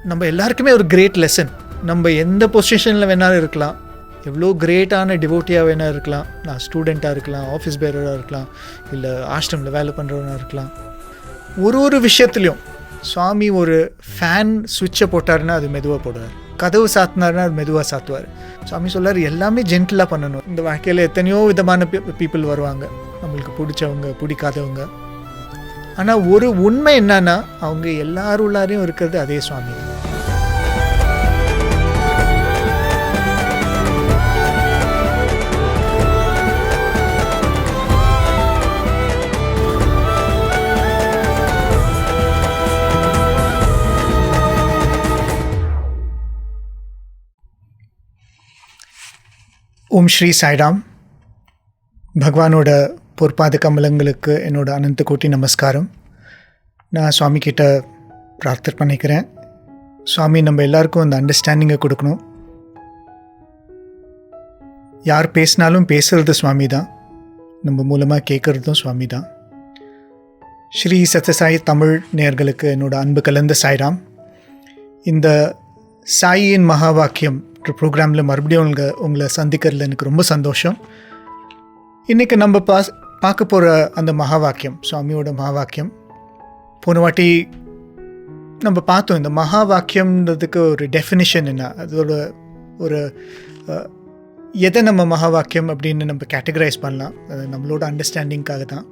நம்ம எல்லாருக்குமே ஒரு கிரேட் லெசன். நம்ம எந்த பொசிஷனில் வேணாலும் இருக்கலாம், எவ்வளோ கிரேட்டான டிவோட்டியாக வேணால் இருக்கலாம், நான் ஸ்டூடெண்ட்டாக இருக்கலாம், ஆஃபீஸ் பேரராக இருக்கலாம், இல்லை ஆஷ்ரமில் வேலை பண்ணுறவனாக இருக்கலாம். ஒரு விஷயத்துலையும் சுவாமி ஒரு ஃபேன் சுவிட்சை போட்டாருன்னா அது மெதுவாக போடுவார், கதவு சாத்தினார்னா அது மெதுவாக சாத்துவார். சுவாமி சொல்லார் எல்லாமே ஜென்டிலாக பண்ணணும். இந்த வாழ்க்கையில் எத்தனையோ விதமான பீப்புள் வருவாங்க, நம்மளுக்கு பிடிச்சவங்க பிடிக்காதவங்க. ஆனால் ஒரு உண்மை என்னன்னா, அவங்க எல்லாருள்ளாரையும் இருக்கிறது அதே சுவாமி. ஓம் ஸ்ரீ சாய்ராம். பகவானோட பொற்பாத கமலங்களுக்கு என்னோட அனந்த கோட்டி நமஸ்காரம். நான் சுவாமி கிட்ட பிரார்த்தனை பண்ணிக்கிறேன். சுவாமி நம்ம எல்லாருக்கும் அந்த அண்டர்ஸ்டாண்டிங்கை கொடுக்கணும். யார் பேசினாலும் பேசுகிறது சுவாமி தான், நம்ம மூலமாக கேட்குறதும் சுவாமி தான். ஸ்ரீ சத்யசாய் தமிழ் நேயர்களுக்கு என்னோட அன்பு கலந்த சாய்ராம். இந்த சாயின் மகா வாக்கியம் ப்ரோக்ராமில் மறுபடியும் உங்களை சந்திக்கிறதுல எனக்கு ரொம்ப சந்தோஷம். இன்றைக்கி நம்ம பார்க்க போகிற அந்த மகா வாக்கியம், சுவாமியோட மகா வாக்கியம், போன வாட்டி நம்ம பார்த்தோம். இந்த மகா வாக்கியம்ன்றதுக்கு ஒரு டெஃபினிஷன் என்ன, அதோட ஒரு எதை நம்ம மகா வாக்கியம் அப்படின்னு நம்ம கேட்டகரைஸ் பண்ணலாம், அது நம்மளோட அண்டர்ஸ்டாண்டிங்காக தான்.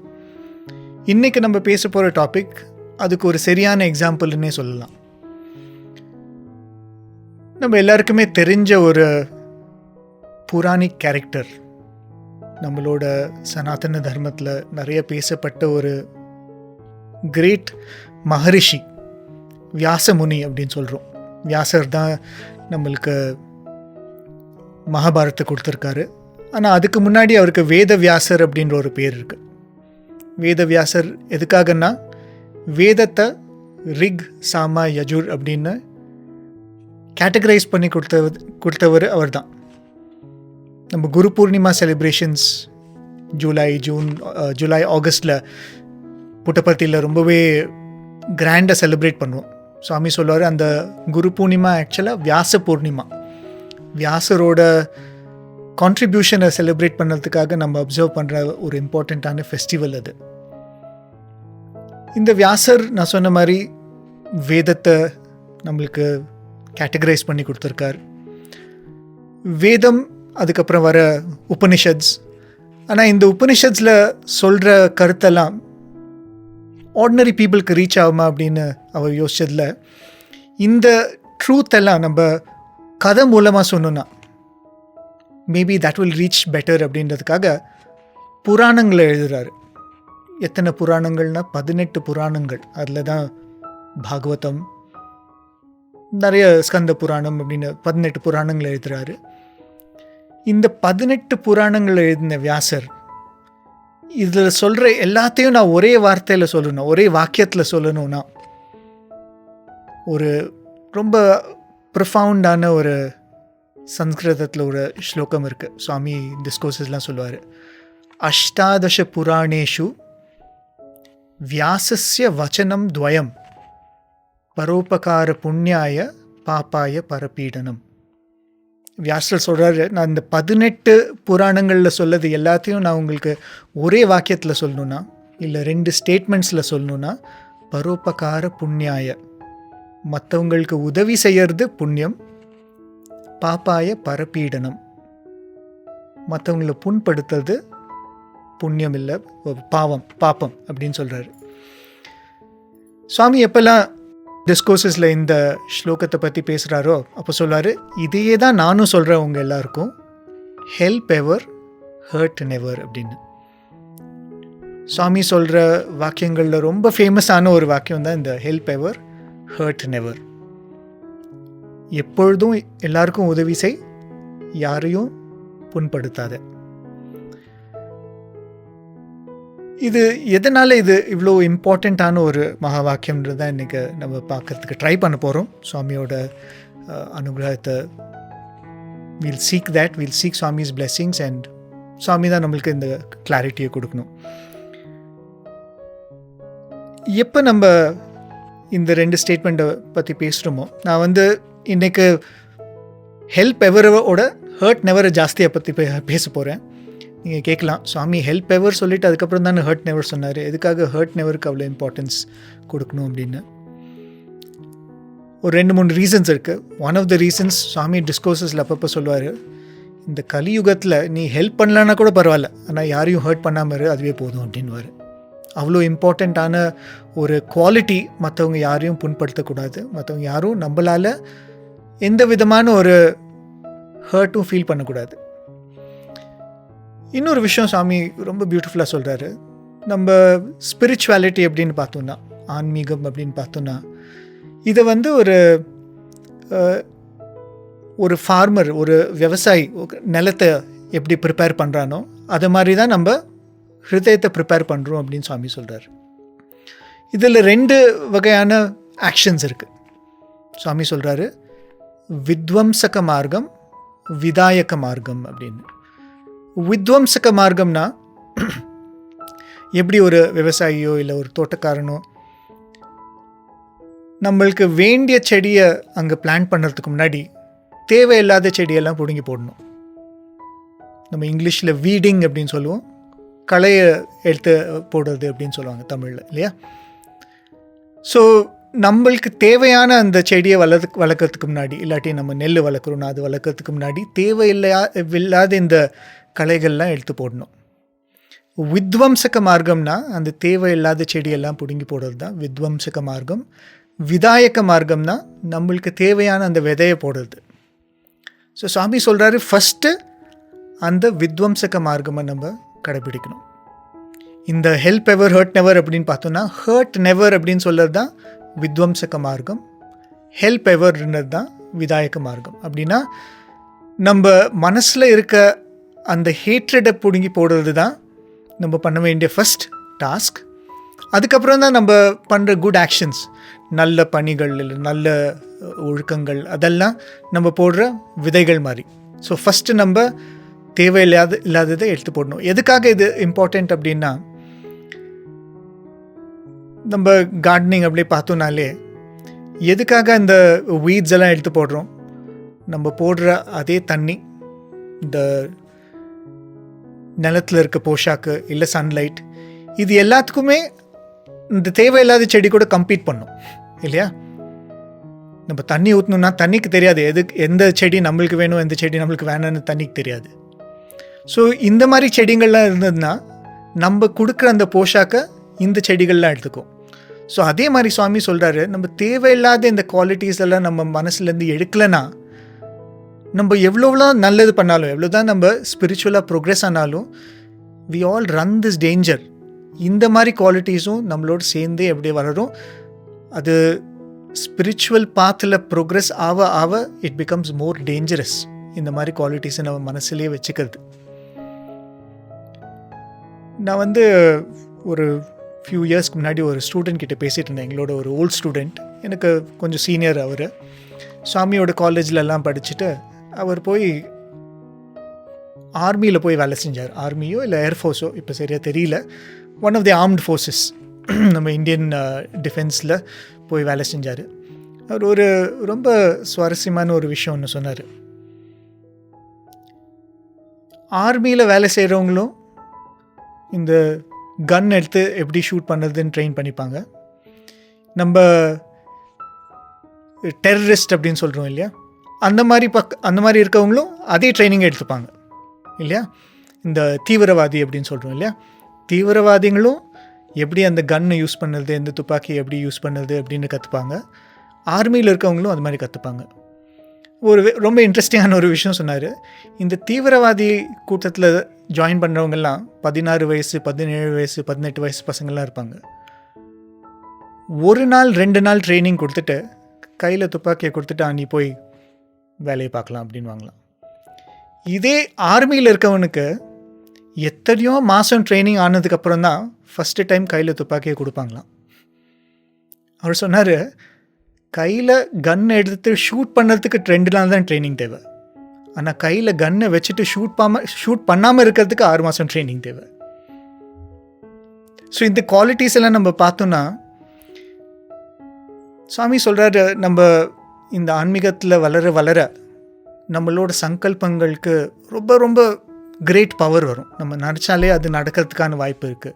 இன்றைக்கி நம்ம பேச போகிற டாபிக் அதுக்கு ஒரு சரியான எக்ஸாம்பிள்னே சொல்லலாம். நம்ம எல்லாருக்குமே தெரிஞ்ச ஒரு புராணிக் கேரக்டர், நம்மளோட சனாதன தர்மத்தில் நிறைய பேசப்பட்ட ஒரு கிரேட் மகரிஷி, வியாசமுனி அப்படின்னு சொல்கிறோம். வியாசர் தான் நம்மளுக்கு மகாபாரத்தை கொடுத்துருக்காரு. ஆனால் அதுக்கு முன்னாடி அவருக்கு வேத வியாசர் அப்படின்ற ஒரு பேர் இருக்குது. வேத வியாசர் எதுக்காகன்னா, வேதத்தை ரிக் சாமா யஜுர் அப்படின்னு கேட்டகரைஸ் பண்ணி கொடுத்தவர் அவர் தான். நம்ம குரு பூர்ணிமா செலிப்ரேஷன்ஸ் ஜூலை ஆகஸ்டில் புட்டபர்த்தியில் ரொம்பவே கிராண்டாக செலிப்ரேட் பண்ணுவோம். சுவாமி சொல்லுவார், அந்த குரு பூர்ணிமா ஆக்சுவலாக வியாச பூர்ணிமா, வியாசரோட கான்ட்ரிபியூஷனை செலிப்ரேட் பண்ணுறதுக்காக நம்ம அப்சர்வ் பண்ணுற ஒரு இம்பார்ட்டண்ட்டான ஃபெஸ்டிவல் அது. இந்த வியாசர் நான் சொன்ன மாதிரி வேதத்தை நம்மளுக்கு கேட்டகரைஸ் பண்ணி கொடுத்துருக்கார். வேதம், அதுக்கப்புறம் வர உபனிஷத்ஸ். ஆனால் இந்த உபனிஷத்ஸில் சொல்கிற கருத்தெல்லாம் ஆர்டினரி பீப்புளுக்கு ரீச் ஆகுமா அப்படின்னு அவர் யோசிச்சதில், இந்த ட்ரூத் எல்லாம் நம்ம கதை மூலமாக சொன்னோன்னா maybe that will reach better அப்படின்றதுக்காக புராணங்களை எழுதுகிறாரு. எத்தனை புராணங்கள்னால் 18 புராணங்கள். அதில் தான் பாகவதம், நிறைய ஸ்கந்த புராணம் அப்படின்னு 18 புராணங்கள் எழுதுகிறாரு. இந்த 18 புராணங்கள் எழுதின வியாசர் இதில் சொல்கிற எல்லாத்தையும் நான் ஒரே வார்த்தையில் சொல்லணும், ஒரே வாக்கியத்தில் சொல்லணும்னா, ஒரு ரொம்ப ப்ரொஃபவுண்டான ஒரு சம்ஸ்கிருதத்தில் ஒரு ஸ்லோகம் இருக்குது. சுவாமி டிஸ்கோர்ஸஸ்லாம் சொல்லுவார், அஷ்டாதச புராணேஷு வியாசஸ்ய வச்சனம் துவயம் பரோபகார புண்ணியாய பாப்பாய பரப்பீடனம். வியாசர் சொல்கிறாரு, நான் இந்த 18 புராணங்களில் சொல்லது எல்லாத்தையும் நான் உங்களுக்கு ஒரே வாக்கியத்தில் சொல்லணுன்னா, இல்லை 2 ஸ்டேட்மெண்ட்ஸில் சொல்லணுன்னா, பரோபகார புண்ணியாய, மற்றவங்களுக்கு உதவி செய்யறது புண்ணியம், பாப்பாய பரப்பீடனம், மற்றவங்களை புண்படுத்துறது புண்ணியம் இல்லை, பாப்பம் அப்படின்னு சொல்கிறாரு. சுவாமி எப்பெல்லாம் டிஸ்கோர்ஸஸில் இந்த ஸ்லோகத்தை பற்றி பேசுகிறாரோ அப்போ சொல்கிறாரு, இதையே தான் நானும் சொல்கிறேன் உங்கள் எல்லாருக்கும், ஹெல்ப் எவர் ஹர்ட் நெவர் அப்படின்னு. சுவாமி சொல்கிற வாக்கியங்களில் ரொம்ப ஃபேமஸான ஒரு வாக்கியம் தான் இந்த ஹெல்ப் எவர் ஹர்ட் நெவர். எப்பொழுதும் எல்லாருக்கும் உதவி செய், யாரையும் புண்படுத்தாத. இது எதனால் இது இவ்வளோ இம்பார்ட்டண்ட்டான ஒரு மகா வாக்கியம்ன்றது தான் இன்றைக்கி நம்ம பார்க்குறதுக்கு ட்ரை பண்ண போகிறோம். சுவாமியோட அனுகிரகத்தை will seek Swami's blessings, and Swami தான் நம்மளுக்கு இந்த கிளாரிட்டியை கொடுக்கணும். எப்போ நம்ம இந்த 2 ஸ்டேட்மெண்ட்டை பற்றி பேசுகிறோமோ, நான் வந்து இன்றைக்கு ஹெல்ப் எவரோட ஹர்ட் நெவரை ஜாஸ்தியாக பற்றி பேச போகிறேன். நீங்கள் கேட்கலாம், சுவாமி ஹெல்ப் எவர் சொல்லிவிட்டு அதுக்கப்புறம் தானே ஹர்ட் நெவர் சொன்னார், எதுக்காக ஹர்ட் நெவருக்கு அவ்வளோ இம்பார்ட்டன்ஸ் கொடுக்கணும் அப்படின்னு. ஒரு 2-3 ரீசன்ஸ் இருக்குது. ஒன் ஆஃப் த ரீசன்ஸ் சுவாமி டிஸ்கோர்ஸஸில் அப்பப்போ சொல்லுவார், இந்த கலியுகத்தில் நீ ஹெல்ப் பண்ணலன்னா கூட பரவாயில்ல, ஆனால் யாரையும் ஹர்ட் பண்ணாமல் இரு, அதுவே போதும் அப்படின்வார். அவ்வளோ இம்பார்ட்டண்ட்டான ஒரு குவாலிட்டி. மற்றவங்க யாரையும் புண்படுத்தக்கூடாது, மற்றவங்க யாரும் நம்மளால் எந்த விதமான ஒரு ஹர்ட்டும் ஃபீல் பண்ணக்கூடாது. இன்னொரு விஷயம் சாமி ரொம்ப பியூட்டிஃபுல்லாக சொல்கிறாரு. நம்ம ஸ்பிரிச்சுவாலிட்டி அப்படின்னு பார்த்தோன்னா, ஆன்மீகம் அப்படின்னு பார்த்தோன்னா, இதை வந்து ஒரு ஃபார்மர், ஒரு விவசாயி நிலத்தை எப்படி ப்ரிப்பேர் பண்ணுறானோ அதை மாதிரி தான் நம்ம ஹிருதயத்தை ப்ரிப்பேர் பண்ணுறோம் அப்படின்னு சுவாமி சொல்கிறார். இதில் 2 வகையான ஆக்ஷன்ஸ் இருக்குது. சுவாமி சொல்கிறாரு, வித்வம்சக மார்க்கம், விதாயக மார்க்கம் அப்படின்னு. வித்வம்சக மார்க்கம்னா எப்படி ஒரு விவசாயியோ இல்லை ஒரு தோட்டக்காரனோ நம்மளுக்கு வேண்டிய செடியை அங்கே பிளான்ட் பண்ணுறதுக்கு முன்னாடி தேவையில்லாத செடியெல்லாம் பிடுங்கி போடணும். நம்ம இங்கிலீஷில் வீடிங் அப்படின்னு சொல்லுவோம், களையை எடுத்து போடுறது அப்படின்னு சொல்லுவாங்க தமிழில், இல்லையா? ஸோ நம்மளுக்கு தேவையான அந்த செடியை வளர்க்குறதுக்கு முன்னாடி, இல்லாட்டி நம்ம நெல் வளர்க்குறோன்னா அது வளர்க்குறதுக்கு முன்னாடி இல்லாத இந்த களைகள்லாம் எடுத்து போடணும். வித்வம்சக மார்க்கம்னா அந்த தேவையில்லாத செடியெல்லாம் பிடுங்கி போடுறது தான் வித்வம்சக மார்க்கம். விதாயக மார்க்கம்னா நம்மளுக்கு தேவையான அந்த விதையை போடுறது. ஸோ சுவாமி சொல்கிறாரு, ஃபஸ்ட்டு அந்த வித்வம்சக மார்க்கமை நம்ம கடைபிடிக்கணும். இந்த ஹெல்ப் எவர் ஹர்ட் நெவர் அப்படின்னு பார்த்தோன்னா, ஹர்ட் நெவர் அப்படின்னு சொல்கிறது தான் வித்வம்சக மார்க்கம், ஹெல்ப் எவர்ன்றது தான் விதாயக மார்க்கம். அப்படின்னா நம்ம மனசில் இருக்க அந்த ஹேட்ரடை பிடுங்கி போடுறது தான் நம்ம பண்ண வேண்டிய ஃபஸ்ட் டாஸ்க். அதுக்கப்புறம் தான் நம்ம பண்ணுற குட் ஆக்ஷன்ஸ், நல்ல பணிகள் இல்லை நல்ல ஒழுக்கங்கள், அதெல்லாம் நம்ம போடுற விதைகள் மாதிரி. ஸோ ஃபஸ்ட்டு நம்ம இல்லாததை எடுத்து போடணும். எதுக்காக இது இம்பார்ட்டண்ட் அப்படின்னா, நம்ம கார்டனிங் அப்படியே பார்த்தோம்னாலே எதுக்காக அந்த வீட்ஸ் எல்லாம் எடுத்து போடுறோம்? நம்ம போடுற அதே தண்ணி, இந்த நிலத்தில் இருக்க போஷாக்கு இல்லை சன்லைட், இது எல்லாத்துக்குமே இந்த தேவையில்லாத செடி கூட கம்பீட் பண்ணும், இல்லையா? நம்ம தண்ணி ஊற்றணுன்னா தண்ணிக்கு தெரியாது எந்த செடி நம்மளுக்கு வேணும், எந்த செடி நம்மளுக்கு வேணும்னு தண்ணிக்கு தெரியாது. ஸோ இந்த மாதிரி செடிகள்லாம் இருந்ததுன்னா நம்ம கொடுக்குற அந்த போஷாக்கை இந்த செடிகள்லாம் எடுத்துக்கும். ஸோ அதே மாதிரி சுவாமி சொல்கிறாரு, நம்ம தேவையில்லாத இந்த குவாலிட்டிஸ் எல்லாம் நம்ம மனசுலேருந்து எடுக்கலைன்னா, நம்ம எவ்வளோலாம் நல்லது பண்ணாலும், எவ்வளோ தான் நம்ம ஸ்பிரிச்சுவலாக ப்ரோக்ரெஸ் ஆனாலும், we all run this danger. இந்த மாதிரி குவாலிட்டிஸும் நம்மளோட சேர்ந்தே எப்படி வளரும். அது ஸ்பிரிச்சுவல் பாத்தில் ப்ரோக்ரெஸ் ஆக ஆக இட் பிகம்ஸ் மோர் டேஞ்சரஸ். இந்த மாதிரி குவாலிட்டிஸை நம்ம மனசுலேயே வச்சுக்கிறது. நான் வந்து ஒரு ஃபியூ இயர்ஸ்க்கு முன்னாடி ஒரு ஸ்டூடெண்ட் கிட்டே பேசிகிட்டு இருந்தேன். எங்களோட ஒரு ஓல்ட் ஸ்டூடெண்ட், எனக்கு கொஞ்சம் சீனியர். அவர் சுவாமியோட காலேஜிலலாம் படிச்சுட்டு அவர் போய் ஆர்மியில் போய் வேலை செஞ்சார். ஆர்மியோ இல்லை ஏர்ஃபோர்ஸோ இப்போ சரியாக தெரியல. One of the armed forces, நம்ம இந்தியன் டிஃபென்ஸில் போய் வேலை செஞ்சார். அவர் ஒரு ரொம்ப சுவாரஸ்யமான ஒரு விஷயம் ஒன்று சொன்னார். ஆர்மியில் வேலை செய்கிறவங்களும் இந்த கன் எடுத்து எப்படி ஷூட் பண்ணுறதுன்னு ட்ரெயின் பண்ணிப்பாங்க. நம்ம டெரரிஸ்ட் அப்படின்னு சொல்கிறோம் இல்லையா, அந்த மாதிரி இருக்கவங்களும் அதே ட்ரைனிங் எடுத்துப்பாங்க இல்லையா. இந்த தீவிரவாதி அப்படின்னு சொல்கிறோம் இல்லையா, தீவிரவாதிகளும் எப்படி அந்த கன்னை யூஸ் பண்ணுறது, எந்த துப்பாக்கி எப்படி யூஸ் பண்ணுறது அப்படின்னு கற்றுப்பாங்க. ஆர்மியில் இருக்கவங்களும் அது மாதிரி கற்றுப்பாங்க. ஒரு ரொம்ப இன்ட்ரெஸ்டிங்கான ஒரு விஷயம் சொன்னார். இந்த தீவிரவாதி கூட்டத்தில் ஜாயின் பண்ணுறவங்கெல்லாம் 16 வயசு 17 வயசு 18 வயசு பசங்கள்லாம் இருப்பாங்க. ஒரு நாள் 2 நாள் ட்ரைனிங் கொடுத்துட்டு கையில் துப்பாக்கியை கொடுத்துட்டு நீ போய் வேலையை பார்க்கலாம் அப்படின்னு வாங்கலாம். இதே ஆர்மியில் இருக்கவனுக்கு எத்தனையோ மாதம் ட்ரைனிங் ஆனதுக்கப்புறம் தான் ஃபஸ்ட்டு டைம் கையில் துப்பாக்கியை கொடுப்பாங்களாம். அவர் சொன்னார், கையில் கன் எடுத்து ஷூட் பண்ணுறதுக்கு 2 நாள் தான் ட்ரைனிங் தேவை, ஆனால் கையில் கன்னை வச்சுட்டு ஷூட் பண்ணாமல் இருக்கிறதுக்கு 6 மாதம் ட்ரைனிங் தேவை. ஸோ இந்த குவாலிட்டிஸ் எல்லாம் நம்ம பார்த்தோன்னா சுவாமி சொல்கிறாரு, நம்ம இந்த ஆன்மீகத்தில் வளர வளர நம்மளோட சங்கல்பங்களுக்கு ரொம்ப ரொம்ப கிரேட் பவர் வரும். நம்ம நினச்சாலே அது நடக்கிறதுக்கான வாய்ப்பு இருக்குது.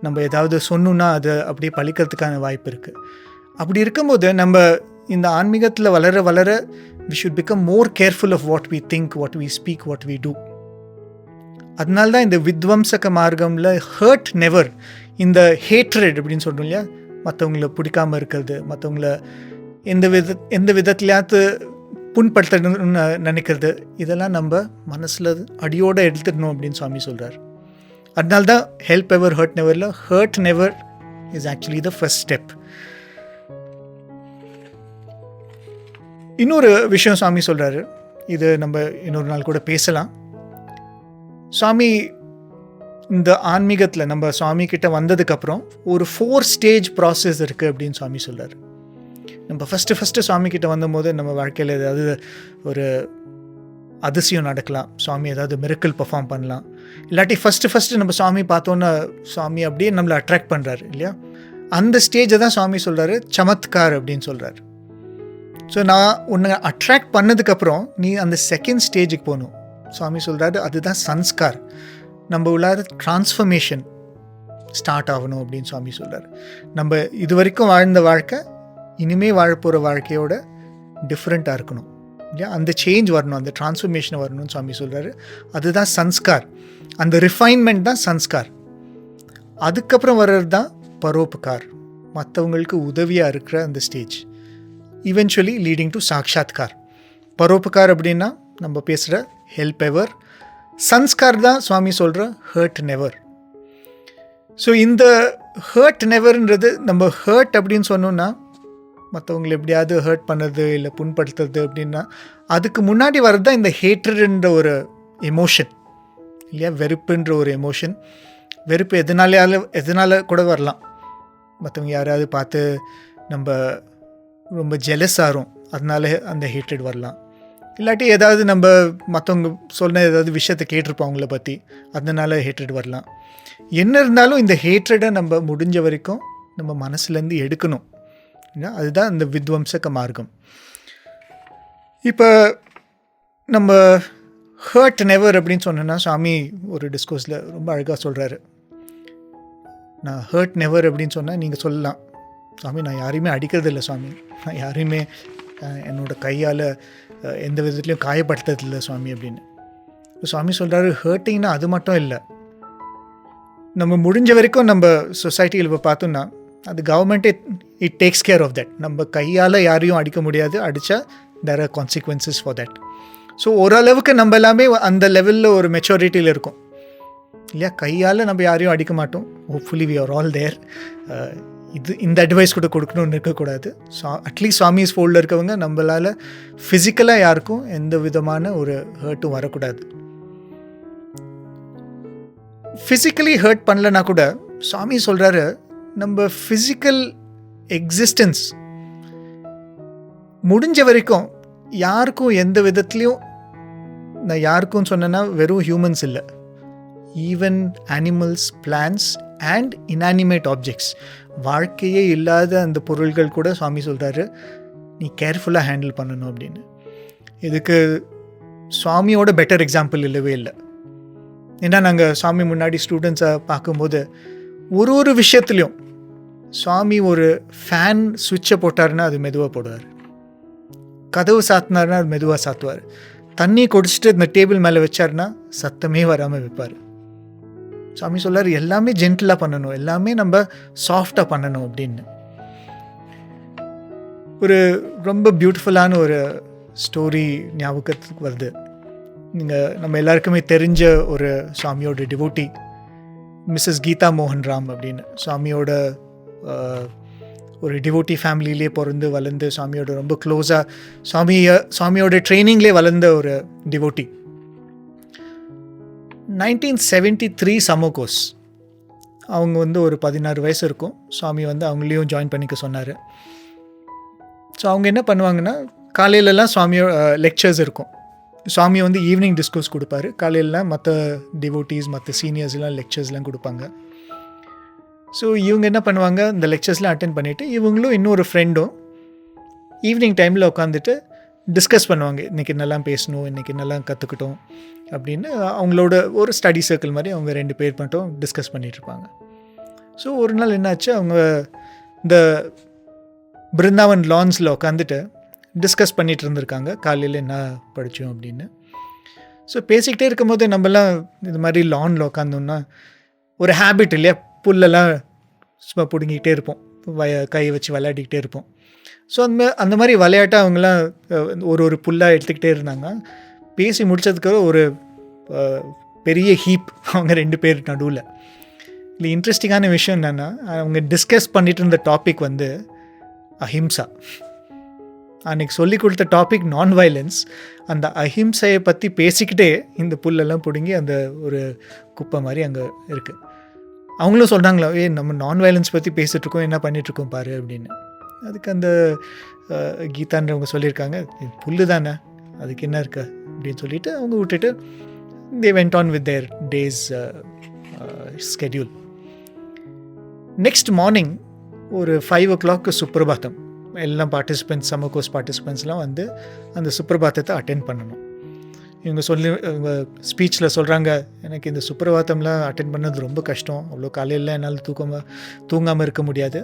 நம்ம ஏதாவது சொன்னோன்னா அது அப்படியே பழிக்கிறதுக்கான வாய்ப்பு இருக்குது. அப்படி இருக்கும்போது நம்ம இந்த ஆன்மீகத்தில் வளர வளர we should become more careful of what we think, what we speak, what we do. அதனால தான் இந்த வித்வம்சக மார்க்கமில் ஹர்ட் நெவர், இந்த ஹேட்ரட் அப்படின்னு சொல்கிறோம் இல்லையா, மற்றவங்கள பிடிக்காமல் இருக்கிறது, மற்றவங்கள எந்த விதத்துலையாவது புண்படுத்தணும்னு நினைக்கிறது, இதெல்லாம் நம்ம மனசில் அடியோடு எடுத்துடணும் அப்படின்னு சுவாமி சொல்கிறார். அதனால தான் ஹெல்ப் எவர் ஹர்ட் நெவரில் hurt never is actually the first step. இன்னொரு விஷயம் சுவாமி சொல்கிறாரு, இது நம்ம இன்னொரு நாள் கூட பேசலாம். சுவாமி இந்த ஆன்மீகத்தில் நம்ம சுவாமி கிட்ட வந்ததுக்கப்புறம் ஒரு 4 ஸ்டேஜ் ப்ராசஸ் இருக்குது அப்படின்னு சுவாமி சொல்கிறார். நம்ம ஃபஸ்ட்டு சுவாமி கிட்ட வந்தபோது நம்ம வாழ்க்கையில் ஏதாவது ஒரு அதிசயம் நடக்கலாம், சுவாமி ஏதாவது மிரக்கிள் பர்ஃபார்ம் பண்ணலாம், இல்லாட்டி ஃபஸ்ட்டு நம்ம சுவாமி பார்த்தோன்னா சுவாமி அப்படியே நம்மளை அட்ராக்ட் பண்ணுறாரு இல்லையா, அந்த ஸ்டேஜை தான் சுவாமி சொல்கிறாரு சமத்கார் அப்படின்னு சொல்கிறார். ஸோ நான் உன்னை அட்ராக்ட் பண்ணதுக்கப்புறம் நீ அந்த செகண்ட் ஸ்டேஜுக்கு போகணும். சுவாமி சொல்கிறாரு அதுதான் சன்ஸ்கார், நம்ம உள்ளார ட்ரான்ஸ்ஃபர்மேஷன் ஸ்டார்ட் ஆகணும் அப்படின்னு சுவாமி சொல்கிறார். நம்ம இது வரைக்கும் வாழ்ந்த வாழ்க்கை இனிமேல் வாழப்போகிற வாழ்க்கையோட டிஃப்ரெண்ட்டாக இருக்கணும் இல்லையா, அந்த சேஞ்ச் வரணும், அந்த ட்ரான்ஸ்ஃபர்மேஷன் வரணும்னு சுவாமி சொல்கிறாரு. அதுதான் சன்ஸ்கார், அந்த ரிஃபைன்மெண்ட் தான் சன்ஸ்கார். அதுக்கப்புறம் வர்றது தான் பரோபகார், மற்றவங்களுக்கு உதவியாக இருக்கிற அந்த ஸ்டேஜ், ஈவென்ச்சுவலி லீடிங் டு சாக்ஷாத்கார். பரோபகார் அப்படின்னா நம்ம பேசுகிற ஹெல்ப் எவர், சன்ஸ்கார் தான் சுவாமி சொல்கிற ஹர்ட் நெவர். ஸோ இந்த ஹர்ட் நெவர்ன்றது, நம்ம ஹர்ட் அப்படின்னு சொன்னோன்னா மற்றவங்களை எப்படியாவது ஹர்ட் பண்ணுறது இல்லை புண்படுத்துறது அப்படின்னா, அதுக்கு முன்னாடி வர்றது தான் இந்த ஹேட்ரட்ன்ற ஒரு எமோஷன் இல்லையா, வெறுப்புன்ற ஒரு எமோஷன். வெறுப்பு எதனால கூட வரலாம், மற்றவங்க யாராவது பார்த்து நம்ம ரொம்ப ஜெலஸ் ஆகிறோம், அதனால அந்த ஹேட்ரட் வரலாம், இல்லாட்டி ஏதாவது நம்ம மற்றவங்க சொன்ன ஏதாவது விஷயத்தை கேட்டிருப்போம் அவங்கள பற்றி, அதனால ஹேட்ரட் வரலாம். என்ன இருந்தாலும் இந்த ஹேட்ரடை நம்ம முடிஞ்ச வரைக்கும் நம்ம மனசுலேருந்து எடுக்கணும். அதுதான் இந்த வித்வம்சக மார்க்கம். இப்போ நம்ம ஹர்ட் நெவர் அப்படின்னு சொன்னோன்னா சுவாமி ஒரு டிஸ்கோஸில் ரொம்ப அழகாக சொல்கிறாரு. நான் ஹர்ட் நெவர் அப்படின்னு சொன்னால் நீங்கள் சொல்லலாம், சுவாமி நான் யாரையுமே அடிக்கிறது இல்லை சுவாமி, நான் யாரையுமே என்னோடய கையால் எந்த விதத்துலையும் காயப்படுத்துறதில்லை சுவாமி அப்படின்னு. சுவாமி சொல்கிறாரு ஹர்ட்டிங்னா அது மட்டும் இல்லை, நம்ம முடிஞ்ச வரைக்கும் நம்ம சொசைட்டியில் இப்போ பார்த்தோன்னா அது கவர்மெண்ட்டே it takes care of that. நம்ம கையால் யாரையும் அடிக்க முடியாது, அடித்தா there are consequences for that. So ஓரளவுக்கு நம்ம எல்லாமே அந்த லெவலில் ஒரு மெச்சூரிட்டியில் இருக்கும் இல்லையா, கையால் நம்ம யாரையும் அடிக்க மாட்டோம். ஹோப்ஃபுல்லி வி ஆர் ஆல் தேர். இந்த அட்வைஸ் கூட கொடுக்கணும்னு இருக்கக்கூடாது. அட்லீஸ்ட் சுவாமிஸ் ஃபோல்டில் இருக்கவங்க நம்மளால் ஃபிசிக்கலாக யாருக்கும் எந்த விதமான ஒரு ஹர்ட்டும் வரக்கூடாது. ஃபிசிக்கலி ஹர்ட் பண்ணலனா கூட சுவாமி சொல்கிறாரு நம்ம ஃபிசிக்கல் எக்ஸிஸ்டன்ஸ் முடிஞ்ச வரைக்கும் யாருக்கும் எந்த விதத்துலையும், நான் யாருக்கும் சொன்னேன்னா வெறும் ஹியூமன்ஸ் இல்லை, even animals, plants and inanimate objects, வாழ்க்கையே இல்லாத அந்த பொருள்கள் கூட சுவாமி சொல்கிறாரு நீ கேர்ஃபுல்லாக ஹேண்டில் பண்ணணும் அப்படின்னு. இதுக்கு சுவாமியோட பெட்டர் எக்ஸாம்பிள் இல்லவே இல்லை. ஏன்னா நாங்கள் சுவாமி முன்னாடி ஸ்டூடெண்ட்ஸை பார்க்கும்போது ஒரு விஷயத்துலையும் சுவாமி ஒரு ஃபேன் சுவிட்சை போட்டாருன்னா அது மெதுவாக போடுவார், கதவு சாத்தினார்னா அது மெதுவாக சாத்துவார், தண்ணி குடிச்சிட்டு இந்த டேபிள் மேலே வச்சாருன்னா சத்தமே வராமல் வைப்பார். சுவாமி சொல்லார் எல்லாமே ஜென்டிலாக பண்ணணும், எல்லாமே நம்ம சாஃப்டாக பண்ணணும் அப்படின்னு. ஒரு ரொம்ப பியூட்டிஃபுல்லான ஒரு ஸ்டோரி ஞாபகத்துக்கு வருது. நம்ம எல்லாருக்குமே தெரிஞ்ச ஒரு சுவாமியோட டிவோட்டி மிஸ்ஸஸ் கீதா மோகன் ராம் அப்படின்னு, சுவாமியோட ஒரு டிவோட்டி ஃபேமிலியிலே பிறந்து வளர்ந்து சுவாமியோட ரொம்ப க்ளோஸாக சுவாமியோட ட்ரைனிங்லேயே வளர்ந்த ஒரு டிவோட்டி. 1973 சம்மர் கோர்ஸ், அவங்க ஒரு 16 வயசு இருக்கும். சுவாமி அவங்களையும் ஜாயின் பண்ணிக்க சொன்னார். ஸோ அவங்க என்ன பண்ணுவாங்கன்னா காலையிலலாம் சுவாமியோட லெக்சர்ஸ் இருக்கும். சுவாமி ஈவினிங் டிஸ்கோர்ஸ் கொடுப்பாரு, காலையிலலாம் மற்ற டிவோட்டீஸ் மற்ற சீனியர்ஸ்லாம் லெக்சர்ஸ்லாம் கொடுப்பாங்க. ஸோ இவங்க என்ன பண்ணுவாங்க, இந்த லெக்சர்ஸ்லாம் அட்டென்ட் பண்ணிவிட்டு இவங்களும் இன்னொரு ஃப்ரெண்டும் ஈவினிங் டைமில் உட்காந்துட்டு டிஸ்கஸ் பண்ணுவாங்க, இன்றைக்கி என்னெல்லாம் பேசணும், இன்றைக்கி என்னெல்லாம் கற்றுக்கிட்டோம் அப்படின்னு. அவங்களோட ஒரு ஸ்டடி சர்க்கிள் மாதிரி அவங்க 2 பேர் மட்டும் டிஸ்கஸ் பண்ணிகிட்ருப்பாங்க. ஸோ ஒரு நாள் என்னாச்சு, அவங்க இந்த பிருந்தாவன் லான்ஸில் உட்காந்துட்டு டிஸ்கஸ் பண்ணிகிட்டு இருந்திருக்காங்க, காலையில் என்ன படித்தோம் அப்படின்னு. ஸோ பேசிக்கிட்டே இருக்கும்போது நம்மலாம் இது மாதிரி லானில் உட்காந்தோம்னா ஒரு ஹேபிட் இல்லையா, புல்லெல்லாம் சும்மா பிடுங்கிக்கிட்டே இருப்போம், கை வச்சு விளையாடிக்கிட்டே இருப்போம். ஸோ அந்த மாதிரி விளையாட்டாக அவங்களாம் ஒரு புல்லாக எடுத்துக்கிட்டே இருந்தாங்க. பேசி முடித்ததுக்கு ஒரு பெரிய ஹீப் அவங்க 2 பேர் நடுவில். இல்லை இன்ட்ரெஸ்டிங்கான விஷயம் என்னென்னா, அவங்க டிஸ்கஸ் பண்ணிட்டு இருந்த டாபிக் வந்து அஹிம்சா. அன்றைக்கி சொல்லி கொடுத்த டாபிக் நான் வயலன்ஸ். அந்த அஹிம்சையை பற்றி பேசிக்கிட்டே இந்த புல்லெல்லாம் பிடுங்கி அந்த ஒரு குப்பை மாதிரி அங்கே இருக்குது. அவங்களும் சொல்கிறாங்களா, நம்ம நான் வயலன்ஸ் பற்றி பேசிகிட்ருக்கோம், என்ன பண்ணிகிட்ருக்கோம் பாரு அப்படின்னு. அதுக்கு அந்த கீதான்றவங்க சொல்லியிருக்காங்க, புல்லு தானே, அதுக்கு என்ன இருக்கு அப்படின்னு சொல்லிட்டு அவங்க விட்டுட்டு they went on with their day's schedule. Next morning ஒரு 5 o'clock சுப்ரபாத்தம். எல்லாம் பார்ட்டிசிபெண்ட்ஸ், சம்மர் கோர்ஸ் பார்ட்டிசிபெண்ட்ஸ்லாம் வந்து அந்த சுப்ரபாத்தத்தை அட்டென்ட் பண்ணணும். இவங்க ஸ்பீச்சில் சொல்கிறாங்க, எனக்கு இந்த சுப்ரபாத்தம்லாம் அட்டென்ட் பண்ணது ரொம்ப கஷ்டம், அவ்வளோ காலையில் என்னால் தூங்காமல் இருக்க முடியாது.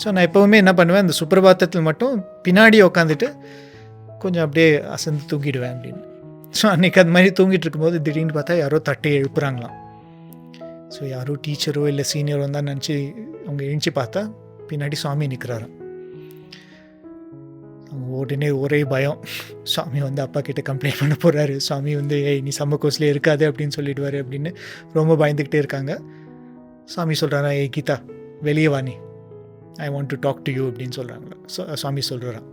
ஸோ நான் எப்போவுமே என்ன பண்ணுவேன், அந்த சுப்ரபாத்தத்தில் மட்டும் பின்னாடி உட்காந்துட்டு கொஞ்சம் அப்படியே அசந்து தூங்கிடுவேன் அப்படின்னு. ஸோ அன்றைக்கி அது மாதிரி தூங்கிட்டு இருக்கும்போது திடீர்னு பார்த்தா யாரோ தட்டி எழுப்புறாங்களாம். ஸோ யாரோ டீச்சரோ இல்லை சீனியரோ தான் நினச்சி அவங்க எழுந்துச்சி பார்த்தா பின்னாடி சுவாமி நிற்கிறாராம். அவங்க உடனே ஒரே பயம், சுவாமி வந்து அப்பா கிட்டே கம்ப்ளைண்ட் பண்ண போகிறாரு, சுவாமி வந்து நீ சம்மர் கோர்ஸ்லேயே இருக்காது அப்படின்னு சொல்லிடுவார் அப்படின்னு ரொம்ப பயந்துக்கிட்டே இருக்காங்க. சுவாமி சொல்கிறாரா, கீதா வெளியே வாணி, I want to talk to you அப்படின்னு சொல்கிறாங்களா. சுவாமி சொல்கிறாராம்.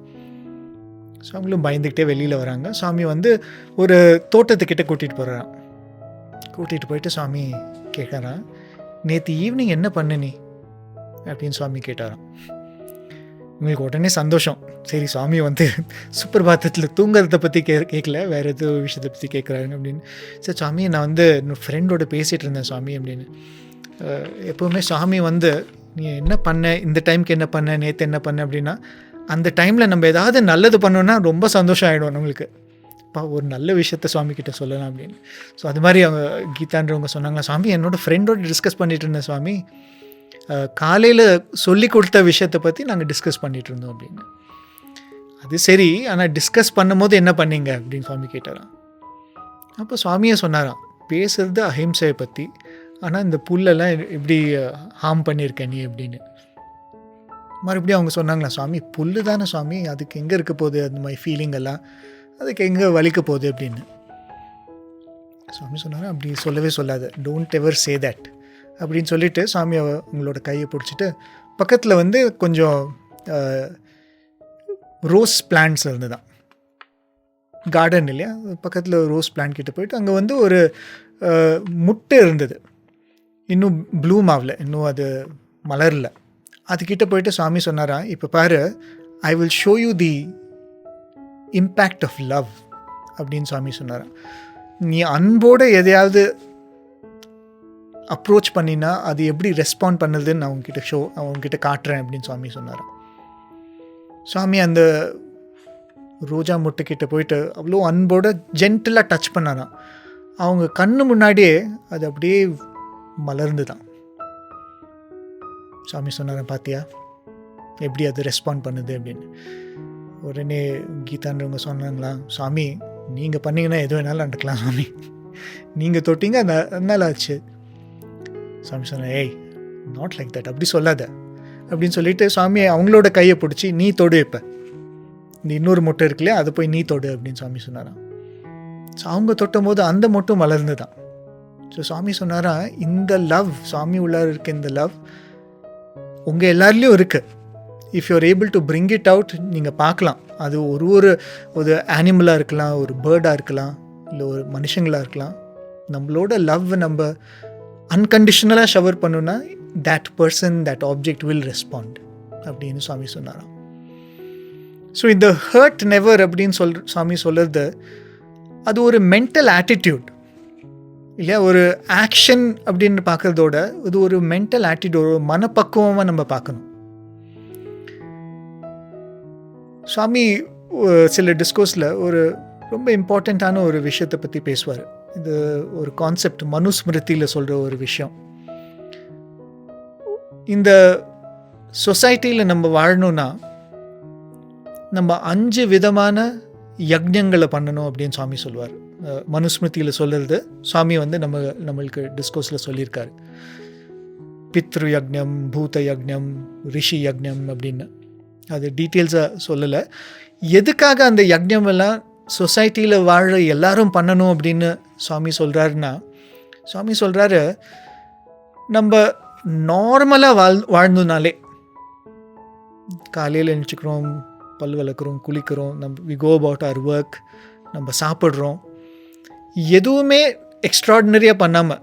ஸோ அவங்களும் பயந்துக்கிட்டே வெளியில் வராங்க. சுவாமி வந்து ஒரு தோட்டத்துக்கிட்ட கூட்டிகிட்டு போகிறாராம். கூட்டிகிட்டு போயிட்டு சுவாமி கேட்குறான், நேற்று ஈவினிங் என்ன பண்ண நீ அப்படின்னு சுவாமி கேட்டாராம். உங்களுக்கு உடனே சந்தோஷம், சரி சுவாமி வந்து சுப்ரபாத்தத்தில் தூங்குறதை பற்றி கேட்கல, வேறு எதோ விஷயத்தை பற்றி கேட்குறாங்க அப்படின்னு. சரி சுவாமி, நான் வந்து என்னோடய ஃப்ரெண்டோட பேசிகிட்டு இருந்தேன் சுவாமி அப்படின்னு. எப்போவுமே சுவாமி வந்து நீ என்ன பண்ண, இந்த டைமுக்கு என்ன பண்ண, நேற்று என்ன பண்ண அப்படின்னா, அந்த டைமில் நம்ம ஏதாவது நல்லது பண்ணோன்னா ரொம்ப சந்தோஷம் ஆகிடும் நம்மளுக்கு. ஒரு நல்ல விஷயத்த சுவாமி கிட்ட சொல்லலாம் அப்படின்னு. ஸோ அது மாதிரி அவங்க கீதான்றவங்க சொன்னாங்களா, சுவாமி என்னோடய ஃப்ரெண்டோடு டிஸ்கஸ் பண்ணிகிட்டு இருந்தேன் சுவாமி, காலையில் சொல்லி கொடுத்த விஷயத்தை பற்றி நாங்கள் டிஸ்கஸ் பண்ணிகிட்டு இருந்தோம் அப்படின்னு. அது சரி, ஆனால் டிஸ்கஸ் பண்ணும்போது என்ன பண்ணீங்க அப்படின்னு சுவாமி கேட்டாராம். அப்போ சுவாமியை சொன்னாராம், பேசுகிறது அஹிம்சையை பற்றி, ஆனால் இந்த புல்லெல்லாம் எப்படி ஹார்ம் பண்ணியிருக்க நீ அப்படின்னு. மறுபடியும் அவங்க சொன்னாங்களா, சுவாமி புல்லு தானே சுவாமி, அதுக்கு எங்கே இருக்க போகுது அந்த மாதிரி ஃபீலிங் எல்லாம், அதுக்கு எங்கே வலிக்க போகுது அப்படின்னு. சுவாமி சொன்னாங்க, அப்படி சொல்லவே சொல்லாது, டோன்ட் எவர் சே தட் அப்படின்னு சொல்லிவிட்டு சுவாமி உங்களோட கையை பிடிச்சிட்டு பக்கத்தில் வந்து கொஞ்சம் ரோஸ் பிளான்ட்ஸ் இருந்துதான், கார்டன் இல்லையா, பக்கத்தில் ரோஸ் பிளான்ட் கிட்ட போயிட்டு அங்கே வந்து ஒரு முட்டை இருந்தது, இன்னும் ப்ளூம் ஆகல, இன்னும் அது மலரல. அதுக்கிட்ட போயிட்டு சுவாமி சொன்னாரா, இப்போ பாரு, I will show you the impact of love அப்படின்னு சுவாமி சொன்னாராம். நீ அன்போடு எதையாவது அப்ரோச் பண்ணினா அது எப்படி ரெஸ்பாண்ட் பண்ணுதுன்னு நான் அவங்ககிட்ட காட்டுறேன் அப்படின்னு சுவாமி சொன்னாராம். சுவாமி அந்த ரோஜா முட்டைக்கிட்ட போயிட்டு அவ்வளோ அன்போடு ஜென்டிலாக டச் பண்ணாராம். அவங்க கண்ணு முன்னாடியே அது அப்படியே மலர்ந்து தான். சுவாமி சொன்னாரன், பார்த்தியா எப்படி அது ரெஸ்பாண்ட் பண்ணுது அப்படின்னு. உடனே கீதான்றவங்க சொன்னாங்களா, சுவாமி நீங்கள் பண்ணிங்கன்னா எது வேணாலும் நடக்கலாம் சுவாமி, நீங்கள் தொட்டிங்க அதனால ஆச்சு. சுவாமி சொன்னேன், ஏய் நாட் லைக் தட், அப்படி சொல்லாத அப்படின்னு சொல்லிட்டு சுவாமி அவங்களோட கையை பிடிச்சி, நீ தொடு, இப்போ இந்த இன்னொரு மொட்டை இருக்குல்லையா அதை போய் நீ தொடு அப்படின்னு சுவாமி சொன்னாராம். ஸோ அவங்க தொட்டும் போது அந்த மொட்டும் மலர்ந்து தான். ஸோ சுவாமி சொன்னாரா, இந்த லவ், சுவாமி உள்ளார இருக்க இந்த லவ் உங்கள் எல்லாருலேயும் இருக்குது. If you are able to bring it out, நீங்கள் பார்க்கலாம். அது ஒரு ஆனிமலாக இருக்கலாம், ஒரு பேர்டாக இருக்கலாம், இல்லை ஒரு மனுஷங்களாக இருக்கலாம். நம்மளோட லவ் நம்ம அன்கண்டிஷனலாக ஷவர் பண்ணுன்னா that person, that object will respond அப்படின்னு சுவாமி சொன்னாராம். ஸோ இந்த ஹர்ட் நெவர் அப்படின்னு சுவாமி சொல்கிறது அது ஒரு மென்டல் ஆட்டிடியூட் இல்லையா, ஒரு ஆக்ஷன் அப்படின்னு பார்க்குறதோட இது ஒரு மென்டல் ஆட்டிடியூட், ஒரு மனப்பக்குவமாக நம்ம பார்க்கணும். சுவாமி சில டிஸ்கோஸில் ஒரு ரொம்ப இம்பார்ட்டண்ட்டான ஒரு விஷயத்தை பற்றி பேசுவார். இது ஒரு கான்செப்ட் மனுஸ்மிருதியில் சொல்கிற ஒரு விஷயம். இந்த சொசைட்டியில் நம்ம வாழணும்னா நம்ம 5 விதமான யக்ஞங்களை பண்ணணும் அப்படின்னு சுவாமி சொல்லுவார். மனுஸ்மிருதியில் சொல்கிறது சுவாமி வந்து நம்மளுக்கு டிஸ்கோஸில் சொல்லியிருக்காரு. பித்ரு யக்ஞம், பூத யக்ஞம், ரிஷி யக்ஞம் அப்படின்னு. அது டீட்டெயில்ஸாக சொல்லலை. எதுக்காக அந்த யக்ஞம் எல்லாம் சொசைட்டியில் வாழ எல்லாரும் பண்ணணும் அப்படின்னு சுவாமி சொல்கிறாருன்னா, சுவாமி சொல்கிறாரு நம்ம நார்மலாக வாழ்ந்தோனாலே, காலையில் எழுந்திரிக்கிறோம், பல் விளக்குறோம், குளிக்கிறோம், we go about our work, நம்ம சாப்பிட்றோம், எதுவுமே எக்ஸ்ட்ராடினரியாக பண்ணாமல்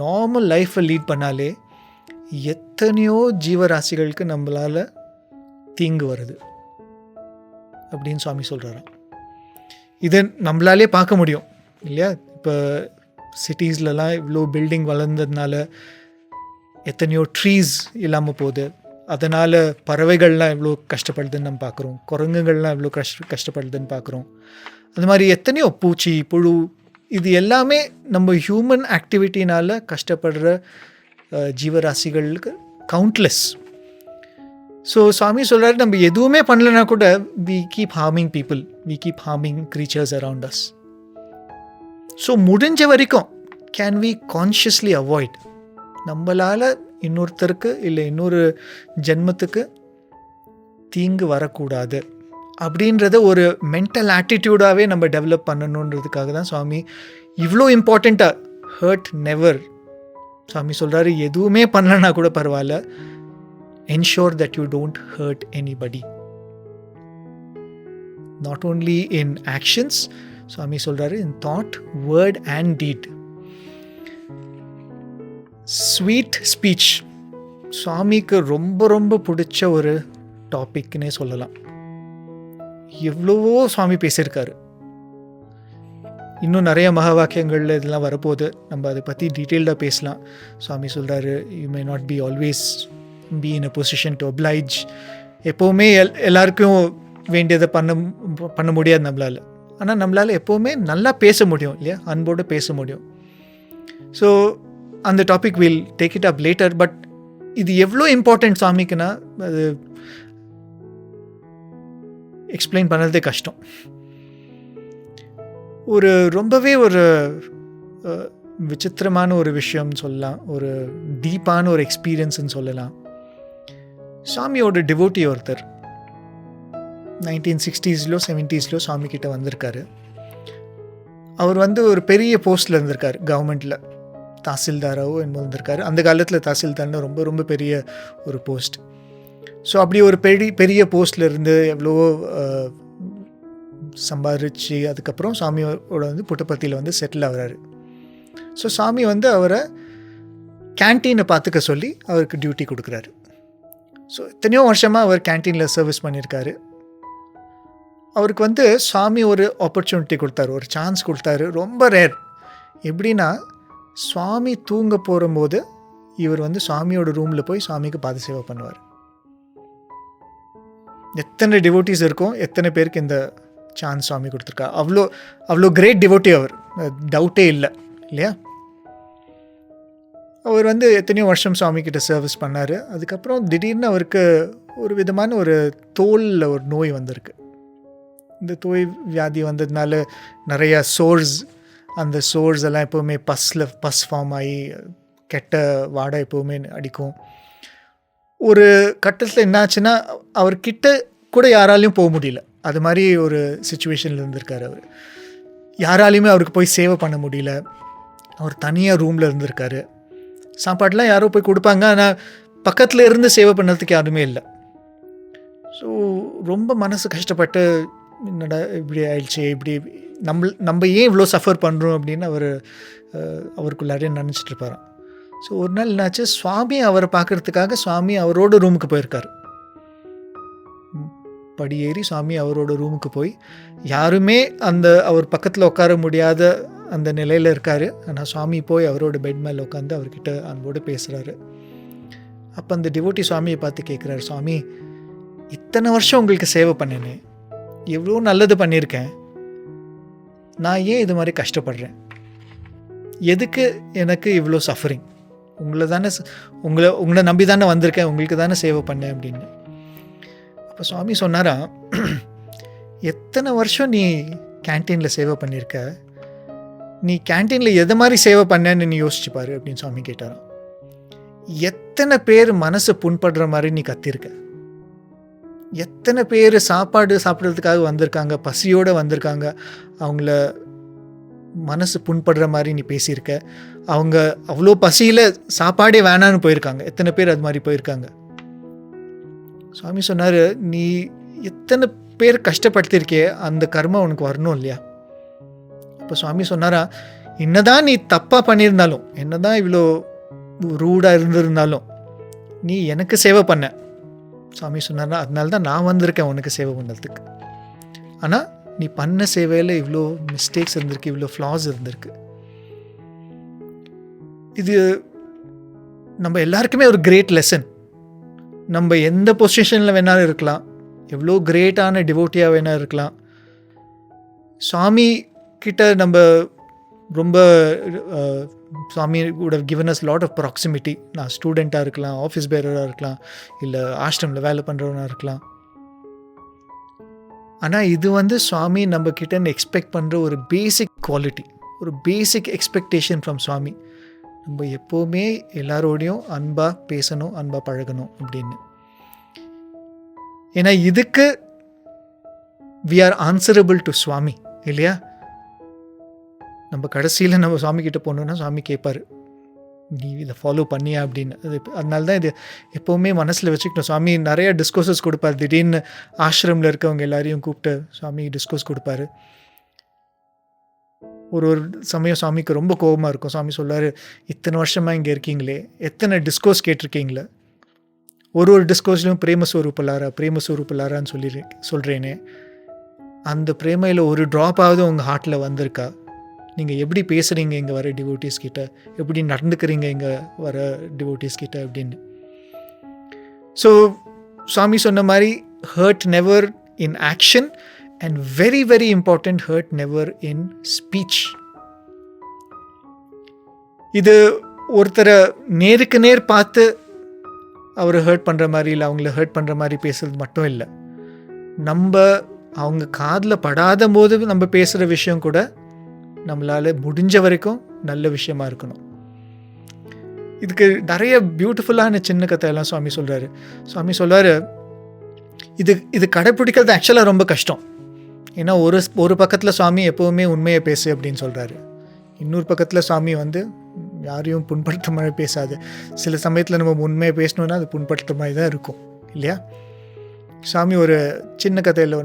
நார்மல் லைஃப்பை லீட் பண்ணாலே எத்தனையோ ஜீவராசிகளுக்கு நம்மளால் தீங்கு வருது அப்படின்னு சுவாமி சொல்கிறாராம். இது நம்மளாலே பார்க்க முடியும் இல்லையா? இப்போ சிட்டிஸ்லலாம் இவ்வளோ பில்டிங் வளர்ந்ததுனால எத்தனையோ ட்ரீஸ் இல்லாமல் போகுது. அதனால் பறவைகள்லாம் எவ்வளோ கஷ்டப்படுதுன்னு நம்ம பார்க்குறோம். குரங்குகள்லாம் எவ்வளோ கஷ்டப்படுதுன்னு பார்க்குறோம். அது மாதிரி எத்தனையோ பூச்சி, புழு, இது எல்லாமே நம்ம ஹியூமன் ஆக்டிவிட்டினால் கஷ்டப்படுற ஜீவராசிகளுக்கு கவுண்ட்லெஸ். ஸோ சுவாமி சொல்கிறாரு நம்ம எதுவுமே பண்ணலைன்னா கூட we keep harming people, we keep harming creatures around us. So முடிஞ்ச வரைக்கும் கேன் we consciously avoid, நம்மளால் இன்னொருத்தருக்கு இல்லை இன்னொரு ஜென்மத்துக்கு தீங்கு வரக்கூடாது அப்படின்றத ஒரு மென்டல் ஆட்டிடியூடாகவே நம்ம டெவலப் பண்ணணுன்றதுக்காக தான் சுவாமி இவ்வளோ இம்பார்ட்டண்ட்டாக ஹர்ட் நெவர். சுவாமி சொல்கிறாரு எதுவுமே பண்ணலன்னா கூட பரவாயில்ல, ensure that you don't hurt anybody. Not only in actions, சுவாமி சொல்கிறாரு in thought, word and deed. Sweet speech சுவாமிக்கு ரொம்ப ரொம்ப பிடிச்ச ஒரு டாபிக்னே சொல்லலாம். எவ்வளவோ சுவாமி பேசியிருக்காரு. இன்னும் நிறைய மகா வாக்கியங்கள் இதெல்லாம் வரப்போகுது, நம்ம அதை பற்றி டீட்டெயில்டாக பேசலாம். சுவாமி சொல்கிறாரு you may not be always be in a position to oblige. எப்போவுமே எல்லாருக்கும் வேண்டியதை பண்ண முடியாது நம்மளால். ஆனால் நம்மளால் எப்போவுமே நல்லா பேச முடியும் இல்லையா? அன்போடு பேச முடியும். ஸோ அந்த topic will take it up later. But இது எவ்வளோ இம்பார்ட்டன்ட் சுவாமிக்குன்னா அது எக்ஸ்பிளைன் பண்ணுறதே கஷ்டம். ஒரு ரொம்பவே ஒரு விசித்திரமான ஒரு விஷயம்னு சொல்லலாம், ஒரு டீப்பான ஒரு எக்ஸ்பீரியன்ஸ்ன்னு சொல்லலாம். சுவாமியோட டிவோட்டி ஒருத்தர் 1960s 70s சுவாமி கிட்ட வந்திருக்காரு. அவர் வந்து ஒரு பெரிய போஸ்டில் இருந்திருக்காரு கவர்மெண்ட்டில், தாசில்தாராவோ என்னமோ இருந்திருக்காரு. அந்த காலத்தில் தாசில்தார்னு ரொம்ப ரொம்ப பெரிய ஒரு போஸ்ட். ஸோ அப்படி ஒரு பெரிய போஸ்டில் இருந்து எவ்வளவோ சம்பாதிச்சு அதுக்கப்புறம் சாமியோட வந்து புட்டபர்த்தியில் வந்து செட்டில் ஆகிறாரு. ஸோ சாமி வந்து அவரை கேன்டீனை பார்த்துக்க சொல்லி அவருக்கு டியூட்டி கொடுக்குறாரு. ஸோ எத்தனையோ வருஷமாக அவர் கேன்டீனில் சர்வீஸ் பண்ணியிருக்காரு. அவருக்கு வந்து சாமி ஒரு ஆப்பர்ச்சுனிட்டி கொடுத்தாரு, ஒரு சான்ஸ் கொடுத்தாரு. ரொம்ப ரேர். எப்படின்னா சுவாமி தூங்க போகும்போது இவர் வந்து சுவாமியோட ரூமில் போய் சுவாமிக்கு பாத சேவை பண்ணுவார். எத்தனை டிவோட்டிஸ் இருக்கும், எத்தனை பேருக்கு இந்த சான்ஸ் சுவாமி கொடுத்துருக்கா. அவ்வளோ கிரேட் டிவோட்டி அவர், டவுட்டே இல்லை இல்லையா? அவர் வந்து எத்தனையோ வருஷம் சுவாமி கிட்ட சர்வீஸ் பண்ணார். அதுக்கப்புறம் திடீர்னு அவருக்கு ஒரு விதமான ஒரு தோலில் ஒரு நோய் வந்திருக்கு. இந்த தோய் வியாதி வந்ததுனால நிறையா சோர்ஸ், அந்த சோர்ஸ் எல்லாம் எப்போவுமே பஸ் ஃபார்ம் ஆகி கெட்ட வாடை எப்போவுமே அடிக்கும். ஒரு கட்டத்தில் என்னாச்சுன்னா அவர்கிட்ட கூட யாராலையும் போக முடியல. அது மாதிரி ஒரு சுச்சுவேஷனில் இருந்திருக்கார் அவர். யாராலையுமே அவருக்கு போய் சேவை பண்ண முடியல. அவர் தனியாக ரூமில் இருந்திருக்காரு. சாப்பாடெலாம் யாரோ போய் கொடுப்பாங்க, ஆனால் பக்கத்தில் இருந்து சேவை பண்ணுறதுக்கு யாருமே இல்லை. ஸோ ரொம்ப மனசு கஷ்டப்பட்டு என்னடா இப்படி ஆயிடுச்சு, இப்படி நம்ம ஏன் இவ்வளோ சஃபர் பண்ணுறோம் அப்படின்னு அவருக்குள்ளாரே நினச்சிட்டு இருப்பாராம். ஸோ ஒரு நாள் என்னாச்சு, சுவாமி அவரை பார்க்குறதுக்காக சுவாமி அவரோட ரூமுக்கு போயிருக்காரு. படியேறி சுவாமி அவரோட ரூமுக்கு போய் யாருமே அவர் பக்கத்தில் உட்கார முடியாத அந்த நிலையில் இருக்கார். ஆனால் சுவாமி போய் அவரோட பெட் மேலே உட்காந்து அவர்கிட்ட அன்போடு பேசுகிறாரு. அப்போ அந்த டிவோட்டி சுவாமியை பார்த்து கேட்குறாரு, சுவாமி இத்தனை வருஷம் உங்களுக்கு சேவை பண்ணினேன், எவ்வளோ நல்லது பண்ணியிருக்கேன், நான் ஏன் இது மாதிரி கஷ்டப்படுறேன், எதுக்கு எனக்கு இவ்வளோ சஃபரிங், உங்களை நம்பி தானே வந்திருக்கேன், உங்களுக்கு தானே சேவை பண்ணேன் அப்படின்னு. அப்போ சுவாமி சொன்னாரா, எத்தனை வருஷம் நீ கேன்டீனில் சேவை பண்ணியிருக்க, நீ கேன்டீனில் எது மாதிரி சேவை பண்ணேன்னு நீ யோசிச்சு பாரு அப்படின்னு சுவாமி கேட்டாராம். எத்தனை பேர் மனசு புண்படுற மாதிரி நீ கத்திருக்க, எத்தனை பேர் சாப்பாடு சாப்பிட்றதுக்காக வந்திருக்காங்க, பசியோடு வந்திருக்காங்க, அவங்கள மனசு புண்படுற மாதிரி நீ பேசியிருக்க, அவங்க அவ்வளோ பசியில் சாப்பாடே வேணான்னு போயிருக்காங்க, எத்தனை பேர் அது மாதிரி போயிருக்காங்க. சுவாமி சொன்னார், நீ எத்தனை பேர் கஷ்டப்படுத்திருக்கே, அந்த கர்மம் உனக்கு வரணும் இல்லையா. இப்போ சுவாமி சொன்னாரா, என்னதான் நீ தப்பாக பண்ணியிருந்தாலும், என்னதான் இவ்வளோ ரூடாக இருந்திருந்தாலும் நீ எனக்கு சேவை பண்ண. சுவாமி சொன்னாரா, அதனால தான் நான் வந்திருக்கேன் உனக்கு சேவை பண்ணுறதுக்கு. ஆனால் நீ பண்ண சேவையில் இவ்வளோ மிஸ்டேக்ஸ் இருந்திருக்கு, இவ்வளோ ஃப்ளாஸ் இருந்திருக்கு. இது நம்ம எல்லாருக்குமே ஒரு கிரேட் லெசன். நம்ம எந்த பொசிஷனில் வேணாலும் இருக்கலாம், எவ்வளோ கிரேட்டான டிவோட்டியாக வேணாலும் இருக்கலாம், சுவாமி கிட்ட நம்ம ரொம்ப சுவாமி would have given us lot of proximity. நான் ஸ்டூடெண்ட்டாக இருக்கலாம், ஆஃபீஸ் பேரராக இருக்கலாம், இல்லை ஆஷ்ரமில் வேலை பண்ணுறவனாக இருக்கலாம். ஆனால் இது சுவாமி நம்ம கிட்டேருந்து எக்ஸ்பெக்ட் பண்ணுற ஒரு பேசிக் குவாலிட்டி, ஒரு பேசிக் எக்ஸ்பெக்டேஷன் ஃப்ரம் சுவாமி. நம்ம எப்போவுமே எல்லாரோடையும் அன்பாக பேசணும், அன்பாக பழகணும் அப்படின்னு. ஏன்னா இதுக்கு we are answerable to சுவாமி இல்லையா. நம்ம கடைசியில் நம்ம சுவாமி கிட்டே போனோம்னா சுவாமி கேட்பார், நீ இதை ஃபாலோ பண்ணியா அப்படின்னு. அதனால தான் இது எப்போவுமே மனசில் வச்சுக்கணும். சுவாமி நிறையா டிஸ்கோர்ஸஸ் கொடுப்பார். திடீர்னு ஆசிரமில் இருக்கவங்க எல்லாரையும் கூப்பிட்டு சுவாமி டிஸ்கோர்ஸ் கொடுப்பாரு. ஒரு சமயம் சுவாமிக்கு ரொம்ப கோபமாக இருக்கும். சுவாமி சொல்லார், இத்தனை வருஷமாக இங்கே இருக்கீங்களே, எத்தனை டிஸ்கோர்ஸ் கேட்டிருக்கீங்களே, ஒரு டிஸ்கோர்ஸ்லையும் பிரேமஸ்வரூபலாரான்னு சொல்கிறேனே, அந்த பிரேமையில் ஒரு ட்ராப்பாவது உங்கள் ஹார்ட்டில் வந்திருக்கா? நீங்கள் எப்படி பேசுகிறீங்க இங்கே வர டிவோட்டிஸ் கிட்ட, எப்படி நடந்துக்கிறீங்க இங்கே வர டிவோட்டிஸ் கிட்ட அப்படின்னு. ஸோ சுவாமி சொன்ன மாதிரி hurt never in action and very very important, hurt never in speech. இது ஒருத்தரை நேருக்கு நேர் பார்த்து அவரை ஹர்ட் பண்ணுற மாதிரி இல்லை, அவங்கள ஹர்ட் பண்ணுற மாதிரி பேசுறது மட்டும் இல்லை, நம்ம அவங்க காதில் படாத போது நம்ம பேசுகிற விஷயம் கூட நம்மளால் முடிஞ்ச வரைக்கும் நல்ல விஷயமா இருக்கணும். இதுக்கு நிறைய பியூட்டிஃபுல்லான சின்ன கதையெல்லாம் சுவாமி சொல்கிறாரு. சுவாமி சொல்கிறாரு, இது கடைப்பிடிக்கிறது ஆக்சுவலாக ரொம்ப கஷ்டம். ஏன்னா ஒரு பக்கத்தில் சுவாமி எப்போவுமே உண்மையை பேசு அப்படின்னு சொல்கிறாரு, இன்னொரு பக்கத்தில் சுவாமி யாரையும் புண்படுத்துற மாதிரி பேசாது. சில சமயத்தில் நம்ம உண்மையை பேசணுன்னா அது புண்படுத்துற மாதிரி தான் இருக்கும் இல்லையா. சுவாமி ஒரு சின்ன கதையில்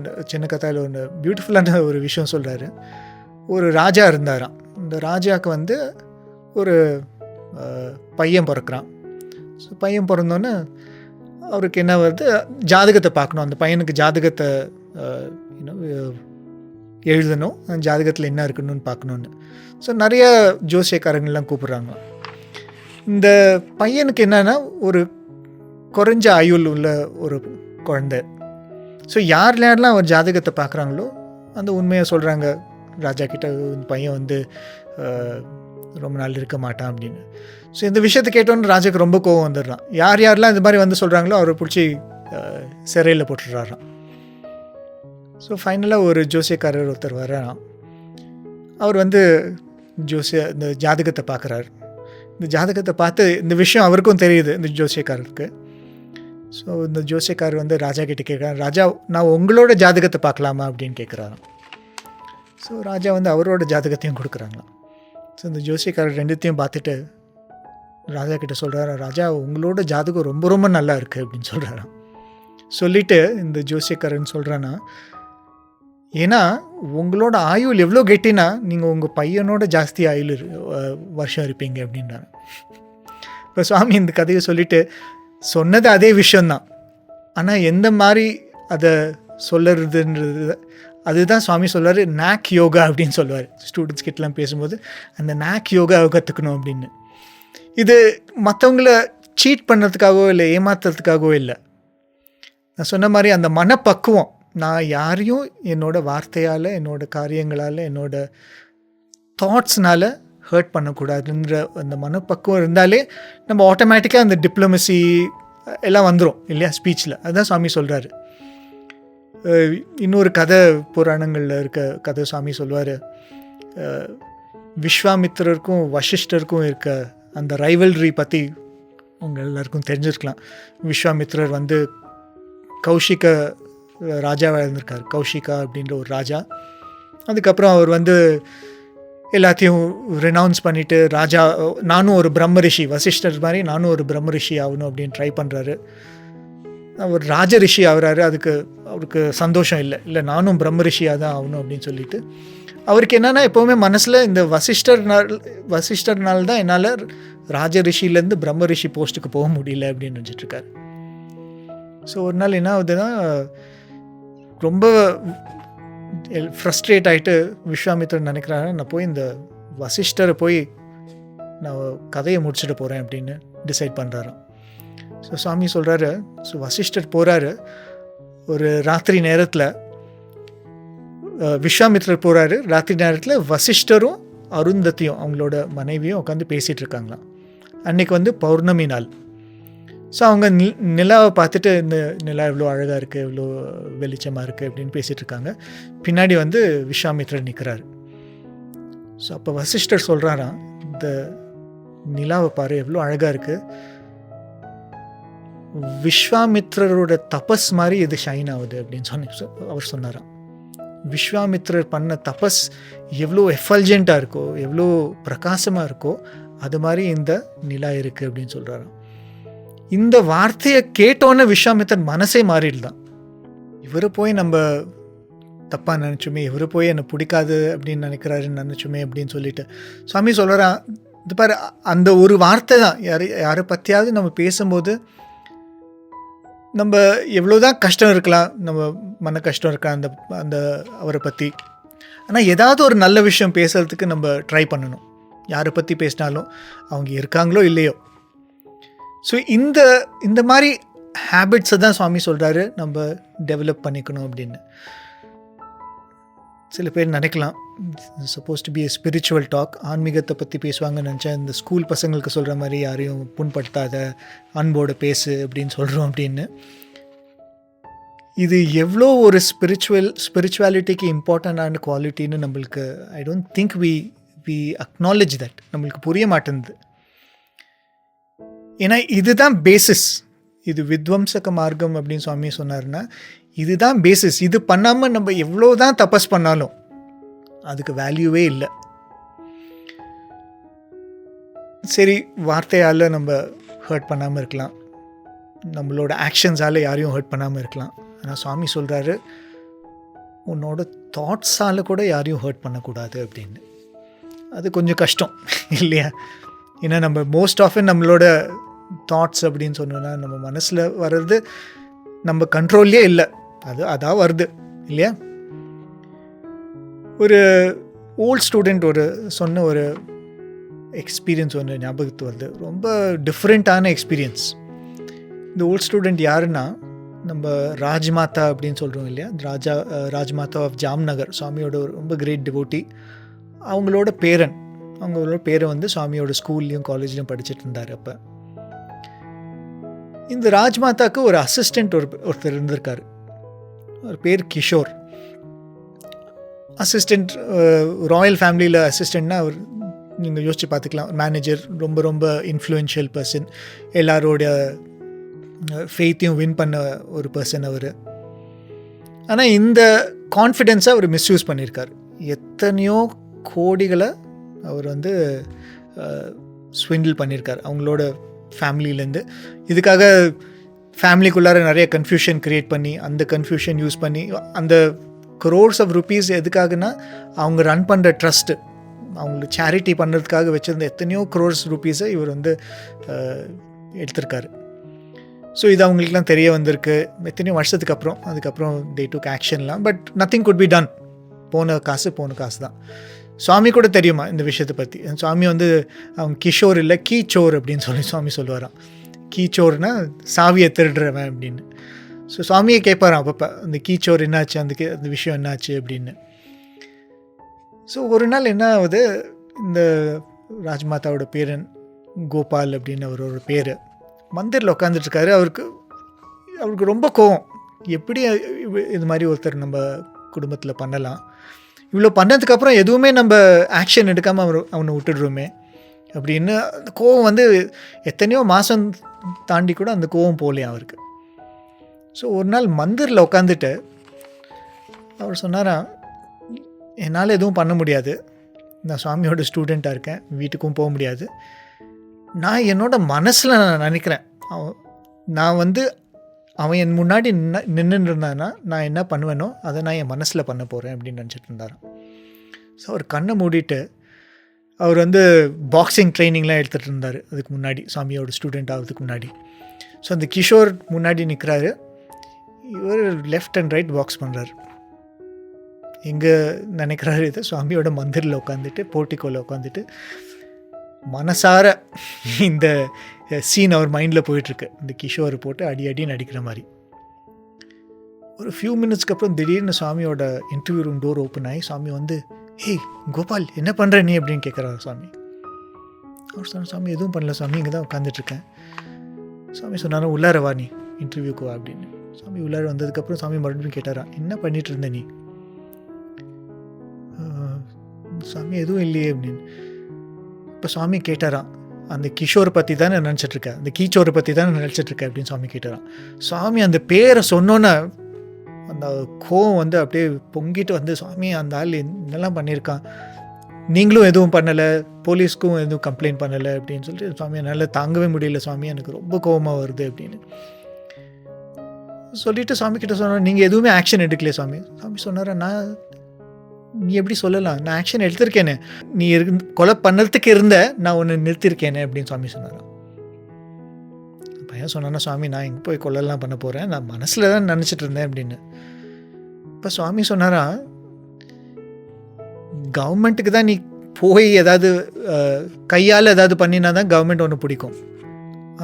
ஒன்று பியூட்டிஃபுல்லான ஒரு விஷயம் சொல்கிறாரு. ஒரு ராஜா இருந்தாராம். இந்த ராஜாவுக்கு ஒரு பையன் பிறக்கிறான். ஸோ பையன் பிறந்தோன்னே அவருக்கு என்ன வருது, ஜாதகத்தை பார்க்கணும், அந்த பையனுக்கு ஜாதகத்தை எழுதணும், அந்த ஜாதகத்தில் என்ன இருக்குன்னு பார்க்கணுன்னு. ஸோ நிறைய ஜோசியக்காரங்கள்லாம் கூப்பிட்றாங்க. இந்த பையனுக்கு என்னன்னா ஒரு குறைஞ்ச ஆயுள் உள்ள ஒரு குழந்தை. ஸோ யாரெல்லாம் அவர் ஜாதகத்தை பார்க்குறாங்களோ அந்த உண்மையை சொல்கிறாங்க ராஜா கிட்ட, இந்த பையன் ரொம்ப நாள் இருக்க மாட்டான் அப்படின்னு. ஸோ இந்த விஷயத்தை கேட்டோன்னு ராஜாக்கு ரொம்ப கோவம் வந்துடுறான். யாரெல்லாம் இந்த மாதிரி சொல்கிறாங்களோ அவரை பிடிச்சி சிறையில் போட்டுடுறாராம். ஸோ ஃபைனலாக ஒரு ஜோசியக்காரர் ஒருத்தர் வர்றான். அவர் இந்த ஜாதகத்தை பார்க்குறாரு. இந்த ஜாதகத்தை பார்த்து இந்த விஷயம் அவருக்கும் தெரியுது, இந்த ஜோசியக்காரருக்கு. ஸோ இந்த ஜோசியக்காரர் ராஜா கிட்ட கேட்குறாரு, ராஜா நான் உங்களோட ஜாதகத்தை பார்க்கலாமா அப்படின்னு கேட்குறாராம். ஸோ ராஜா அவரோட ஜாதகத்தையும் கொடுக்குறாங்களாம். ஸோ இந்த ஜோசியக்காரர் ரெண்டுத்தையும் பார்த்துட்டு ராஜா கிட்ட சொல்கிறாரா, ராஜா உங்களோட ஜாதகம் ரொம்ப ரொம்ப நல்லா இருக்குது அப்படின்னு சொல்கிறாராம். சொல்லிவிட்டு இந்த ஜோசியக்காரன் சொல்கிறான்னா, ஏன்னா உங்களோட ஆயுள் எவ்வளோ கெட்டினா நீங்கள் உங்கள் பையனோட ஜாஸ்தி ஆயுள் வருஷம் இருப்பீங்க அப்படின்றாங்க. இப்போ சுவாமி இந்த கதையை சொல்லிவிட்டு சொன்னது அதே விஷயந்தான், ஆனால் எந்த மாதிரி அதை சொல்லுறதுன்றது அதுதான் சுவாமி சொல்வார், நாக் யோகா அப்படின்னு சொல்லுவார். ஸ்டூடெண்ட்ஸ் கிட்டலாம் பேசும்போது அந்த நாக் யோகாவை கற்றுக்கணும் அப்படின்னு. இது மற்றவங்கள சீட் பண்ணுறதுக்காகவோ இல்லை ஏமாத்துறதுக்காகவோ இல்லை. நான் சொன்ன மாதிரி அந்த மனப்பக்குவம், நான் யாரையும் என்னோட வார்த்தையால், என்னோட காரியங்களால், என்னோட தாட்ஸ்னால் ஹர்ட் பண்ணக்கூடாதுன்ற அந்த மனப்பக்குவம் இருந்தாலே நம்ம ஆட்டோமேட்டிக்காக அந்த டிப்ளமசி எல்லாம் வந்துடும் இல்லையா ஸ்பீச்சில். அதுதான் சுவாமி சொல்கிறாரு. இன்னொரு கதை புராணங்களில் இருக்க கதை சுவாமி சொல்லுவார். விஸ்வாமித்திரருக்கும் வசிஷ்டருக்கும் இருக்க அந்த ரைவல்ரி பற்றி உங்கள் எல்லாருக்கும் தெரிஞ்சிருக்கலாம். விஸ்வாமித்திரர் வந்து கௌஷிக ராஜாவாக இருந்திருக்கார். கௌஷிகா அப்படின்ற ஒரு ராஜா. அதுக்கப்புறம் அவர் வந்து எல்லாத்தையும் ரினவுன்ஸ் பண்ணிவிட்டு ராஜா, நானும் ஒரு பிரம்ம ரிஷி, வசிஷ்டர் மாதிரி நானும் ஒரு பிரம்ம ரிஷி ஆகணும் அப்படின்னு ட்ரை பண்ணுறாரு. அவர் ராஜ ரிஷி ஆகிறாரு. அதுக்கு அவருக்கு சந்தோஷம் இல்லை, நானும் பிரம்ம ரிஷியாக தான் ஆகணும் அப்படின்னு சொல்லிட்டு அவருக்கு என்னென்னா எப்போவுமே மனசில் இந்த வசிஷ்டர்னால தான் என்னால் ராஜ ரிஷிலேருந்து பிரம்ம ரிஷி போஸ்ட்டுக்கு போக முடியல அப்படின்னு நினச்சிட்ருக்காரு. ஸோ ஒரு நாள் என்ன ஆகுதுன்னா, ரொம்ப ஃப்ரஸ்ட்ரேட் ஆகிட்டு விஸ்வாமித்திரன் நினைக்கிறாரு, நான் போய் இந்த வசிஷ்டரை போய் நான் கதையை முடிச்சுட்டு போகிறேன் அப்படின்னு டிசைட் பண்ணுறாராம். ஸோ சுவாமி சொல்கிறாரு, ஸோ வசிஷ்டர் போகிறாரு. ஒரு ராத்திரி நேரத்தில் விஸ்வாமித்திரர் போகிறாரு. ராத்திரி நேரத்தில் வசிஷ்டரும் அருந்ததியும் அவங்களோட மனைவியும் உட்காந்து பேசிகிட்டு இருக்காங்களாம். அன்றைக்கி வந்து பௌர்ணமி நாள். ஸோ அவங்க நிலாவை பார்த்துட்டு இந்த நிலா எவ்வளோ அழகாக இருக்குது, எவ்வளோ வெளிச்சமாக இருக்குது அப்படின்னு பேசிகிட்டு இருக்காங்க. பின்னாடி வந்து விஸ்வாமித்திரர் நிற்கிறாரு. ஸோ அப்போ வசிஷ்டர் சொல்கிறாராம், இந்த நிலாவை பாரு எவ்வளோ அழகாக இருக்குது, விஸ்வாமித்திரரோட தபஸ் மாதிரி இது ஷைன் ஆகுது அப்படின்னு அவர் சொன்னாராம். விஸ்வாமித்திரர் பண்ண தபஸ் எவ்வளோ எஃபல்ஜெண்ட்டாக இருக்கோ, எவ்வளோ பிரகாசமாக இருக்கோ, அது மாதிரி இந்த நிலா இருக்குது அப்படின்னு சொல்கிறாராம். இந்த வார்த்தையை கேட்டோன்னே விஸ்வாமித்திரன் மனசே மாறிடலாம். இவரை போய் நம்ம தப்பாக நினச்சோமே, இவரை போய் என்னை பிடிக்காது அப்படின்னு நினைக்கிறாருன்னு நினச்சோமே அப்படின்னு சொல்லிட்டு சுவாமி சொல்கிறான், இது பாரு, அந்த ஒரு வார்த்தை தான் யாரை பற்றியாவது நம்ம பேசும்போது நம்ம எவ்வளோதான் கஷ்டம் இருக்கலாம், நம்ம மன கஷ்டம் இருக்கலாம் அந்த அந்த அவரை பற்றி, ஆனால் ஏதாவது ஒரு நல்ல விஷயம் பேசுகிறதுக்கு நம்ம ட்ரை பண்ணணும். யாரை பற்றி பேசினாலும் அவங்க இருக்காங்களோ இல்லையோ. ஸோ இந்த மாதிரி ஹேபிட்ஸை தான் சுவாமி சொல்கிறாரு நம்ம டெவலப் பண்ணிக்கணும் அப்படின்னு. சில பேர் நினைக்கலாம், suppose to be a spiritual talk, ஆன்மீகத்தை பற்றி பேசுவாங்கன்னு நினச்சேன், இந்த ஸ்கூல் பசங்களுக்கு சொல்கிற மாதிரி யாரையும் புண்படுத்தாத, அன்போடு பேசு அப்படின்னு சொல்கிறோம் அப்படின்னு. இது எவ்வளோ ஒரு ஸ்பிரிச்சுவாலிட்டிக்கு இம்பார்ட்டண்டான குவாலிட்டின்னு நம்மளுக்கு I don't think we acknowledge that. நம்மளுக்கு புரிய மாட்டேங்குது. ஏன்னா இதுதான் பேசிஸ். இது வித்வம்சக மார்க்கம் அப்படின்னு சுவாமி சொன்னார்னா இதுதான் பேசிஸ். இது பண்ணாமல் நம்ம எவ்வளோ தான் தபஸ் பண்ணாலும் அதுக்கு வேல்யூவே இல்லை. சரி, வார்த்தையால் நம்ம ஹர்ட் பண்ணாமல் இருக்கலாம், நம்மளோட ஆக்ஷன்ஸால் யாரையும் ஹர்ட் பண்ணாமல் இருக்கலாம். ஆனால் சுவாமி சொல்கிறாரு, உன்னோட தாட்ஸால் கூட யாரையும் ஹர்ட் பண்ணக்கூடாது அப்படின்னு. அது கொஞ்சம் கஷ்டம் இல்லையா? ஏன்னா நம்ம மோஸ்ட் ஆஃபன் நம்மளோட தாட்ஸ் அப்படின்னு சொன்னோன்னா நம்ம மனசில் வர்றது நம்ம கண்ட்ரோல்லே இல்லை, அதான் வருது இல்லையா? ஒரு ஓல்ட் ஸ்டூடெண்ட் சொன்ன ஒரு எக்ஸ்பீரியன்ஸ் ஒன்று ஞாபகத்து வருது. ரொம்ப டிஃப்ரெண்ட்டான எக்ஸ்பீரியன்ஸ். இந்த ஓல்ட் ஸ்டூடெண்ட் யாருன்னா, நம்ம ராஜ்மாதா அப்படின்னு சொல்கிறோம் இல்லையா, ராஜ்மாதா ஆஃப் ஜாம்நகர், சுவாமியோட ஒரு ரொம்ப கிரேட் டிவோட்டி. அவங்களோட பேரை வந்து சுவாமியோட ஸ்கூல்லையும் காலேஜ்லையும் படிச்சுட்டு இருந்தார். அப்போ இந்த ராஜ்மாதாவுக்கு ஒரு அசிஸ்டண்ட் ஒருத்தர் இருந்திருக்காரு. ஒரு பேர் கிஷோர். அசிஸ்டண்ட், ராயல் ஃபேமிலியில் அசிஸ்டண்ட்னா அவர் நீங்கள் யோசிச்சு பார்த்துக்கலாம், மேனேஜர், ரொம்ப ரொம்ப இன்ஃப்ளூயன்ஷியல் பர்சன், எல்லாரோட ஃபெய்த்தையும் வின் பண்ண ஒரு பர்சன் அவர். ஆனால் இந்த கான்ஃபிடென்ஸை அவர் மிஸ்யூஸ் பண்ணியிருக்கார். எத்தனையோ கோடிகளை அவர் வந்து ஸ்விண்டில் பண்ணியிருக்கார் அவங்களோட ஃபேமிலியிலேருந்து. இதுக்காக ஃபேமிலிக்குள்ளார நிறைய கன்ஃபியூஷன் க்ரியேட் பண்ணி, அந்த கன்ஃபியூஷன் யூஸ் பண்ணி, அந்த crores ஆஃப் ருபீஸ் எதுக்காகனா அவங்க ரன் பண்ணுற ட்ரஸ்ட்டு, அவங்களுக்கு சேரிட்டி பண்ணுறதுக்காக வச்சுருந்த எத்தனையோ crores ருபீஸை இவர் வந்து எடுத்திருக்காரு. ஸோ இது அவங்களுக்குலாம் தெரிய வந்திருக்கு எத்தனையோ வருஷத்துக்கு அப்புறம். அதுக்கப்புறம் they took ஆக்ஷன்லாம், but nothing could be done. போன காசு தான். சுவாமி கூட தெரியுமா இந்த விஷயத்தை பற்றி? சுவாமி வந்து அவங்க கிஷோர் இல்லை, கீச்சோர் அப்படின்னு சொல்லி சுவாமி சொல்லுவாராம். கீச்சோர்னா சாவியை திருடுறவன் அப்படின்னு. ஸோ சுவாமியை கேட்பாராம் அப்பப்போ, அந்த கீச்சோர் என்னாச்சு, அந்த விஷயம் என்னாச்சு அப்படின்னு. ஸோ ஒரு நாள் என்ன ஆகுது, இந்த ராஜ்மாதாவோட பேரன் கோபால் அப்படின்னு அவரோட பேர் மந்திரில் உட்காந்துட்ருக்காரு. அவருக்கு ரொம்ப கோவம். எப்படி இது மாதிரி ஒருத்தர் நம்ம குடும்பத்தில் பண்ணலாம், இவ்வளோ பண்ணதுக்கப்புறம் எதுவுமே நம்ம ஆக்ஷன் எடுக்காமல் அவனை விட்டுடுறோமே அப்படின்னு அந்த கோவம் வந்து எத்தனையோ மாதம் தாண்டி கூட அந்த கோவம் போகலையா அவருக்கு. ஸோ ஒரு நாள் மந்திரில் உட்காந்துட்டு அவர் சொன்னாராம், என்னால் எதுவும் பண்ண முடியாது, நான் சுவாமியோட ஸ்டூடெண்ட்டாக இருக்கேன், வீட்டுக்கும் போக முடியாது. நான் என்னோட மனசில் நான் நினைக்கிறேன், நான் வந்து அவன் என் முன்னாடி நின்றுன்னு இருந்தானா நான் என்ன பண்ணுவேனோ அதை நான் என் மனசில் பண்ண போகிறேன் அப்படின்னு நினச்சிட்டு இருந்தாராம். ஸோ அவர் கண்ணை மூடிட்டு அவர் வந்து பாக்ஸிங் ட்ரைனிங்லாம் எடுத்துகிட்டு இருந்தார் அதுக்கு முன்னாடி, சாமியோட ஸ்டூடெண்ட் ஆகிறதுக்கு முன்னாடி. ஸோ அந்த கிஷோர் முன்னாடி நிற்கிறாரு, இவர் லெஃப்ட் அண்ட் ரைட் பாக்ஸ் பண்ணுறாரு. எங்கே நினைக்கிறாரு, இது சுவாமியோட மந்திரில் உட்காந்துட்டு போர்ட்டிக்கோவில் உட்காந்துட்டு மனசார இந்த சீன் அவர் மைண்டில் போயிட்டுருக்கு. இந்த கிஷோரை போட்டு அடின்னு அடிக்கிற மாதிரி. ஒரு ஃபியூ மினிட்ஸ்க்கு அப்புறம் திடீர்னு சுவாமியோட இன்டர்வியூ ரூம் டோர் ஓப்பன் ஆகி சுவாமி வந்து, ஹே கோபால் என்ன பண்ணுற நீ அப்படின்னு கேட்குறாரு சுவாமி. அவர் சொன்னார், சுவாமி எதுவும் பண்ணல சுவாமி, இங்கே தான் உட்காந்துட்ருக்கேன். சுவாமி சொன்னார், உள்ளார வா நீ இன்டர்வியூக்கு வா அப்படின்னு. சுவாமி உள்ளார வந்ததுக்கப்புறம் சுவாமி மறுபடியும் கேட்டாரா, என்ன பண்ணிட்டு இருந்த நீ? சுவாமி எதுவும் இல்லையே அப்படின்னு. இப்போ சுவாமி கேட்டாராம், அந்த கிஷோரை பற்றி தானே நினச்சிட்ருக்கேன், அந்த கீச்சோரை பற்றி தானே நினச்சிட்ருக்கேன் அப்படின்னு சுவாமி கேட்டாராம். சுவாமி அந்த பேரை சொன்னோன்னே அந்த கோவம் வந்து அப்படியே பொங்கிட்டு வந்து, சுவாமி அந்த ஆள் என்னெல்லாம் பண்ணியிருக்கான், நீங்களும் எதுவும் பண்ணலை, போலீஸ்க்கும் எதுவும் கம்ப்ளைண்ட் பண்ணலை அப்படின்னு சொல்லிட்டு, சுவாமி என்னால் தாங்கவே முடியல சுவாமி, எனக்கு ரொம்ப கோவமாக வருது அப்படின்னு சொல்லிவிட்டு சுவாமி கிட்ட சொன்னார், நீங்கள் எதுவுமே ஆக்ஷன் எடுக்கலையே சுவாமி. சுவாமி சொன்னார், நீ எப்படி சொல்லலாம், நான் ஆக்ஷன் எடுத்திருக்கேனே, நீ கொலை பண்ணுறதுக்கு இருந்த நான் ஒன்று நிறுத்திருக்கேனே அப்படின்னு சுவாமி சொன்னாராம். பையன் சொன்னானா, சுவாமி நான் எங்கே போய் கொலைலாம் பண்ண போகிறேன், நான் மனசில் தான் நினச்சிட்டு இருந்தேன் அப்படின்னு. இப்போ சுவாமி சொன்னாரா, கவர்மெண்ட்டுக்கு தான் நீ போய் ஏதாவது கையால் ஏதாவது பண்ணினா தான் கவர்மெண்ட் ஒன்று பிடிக்கும்,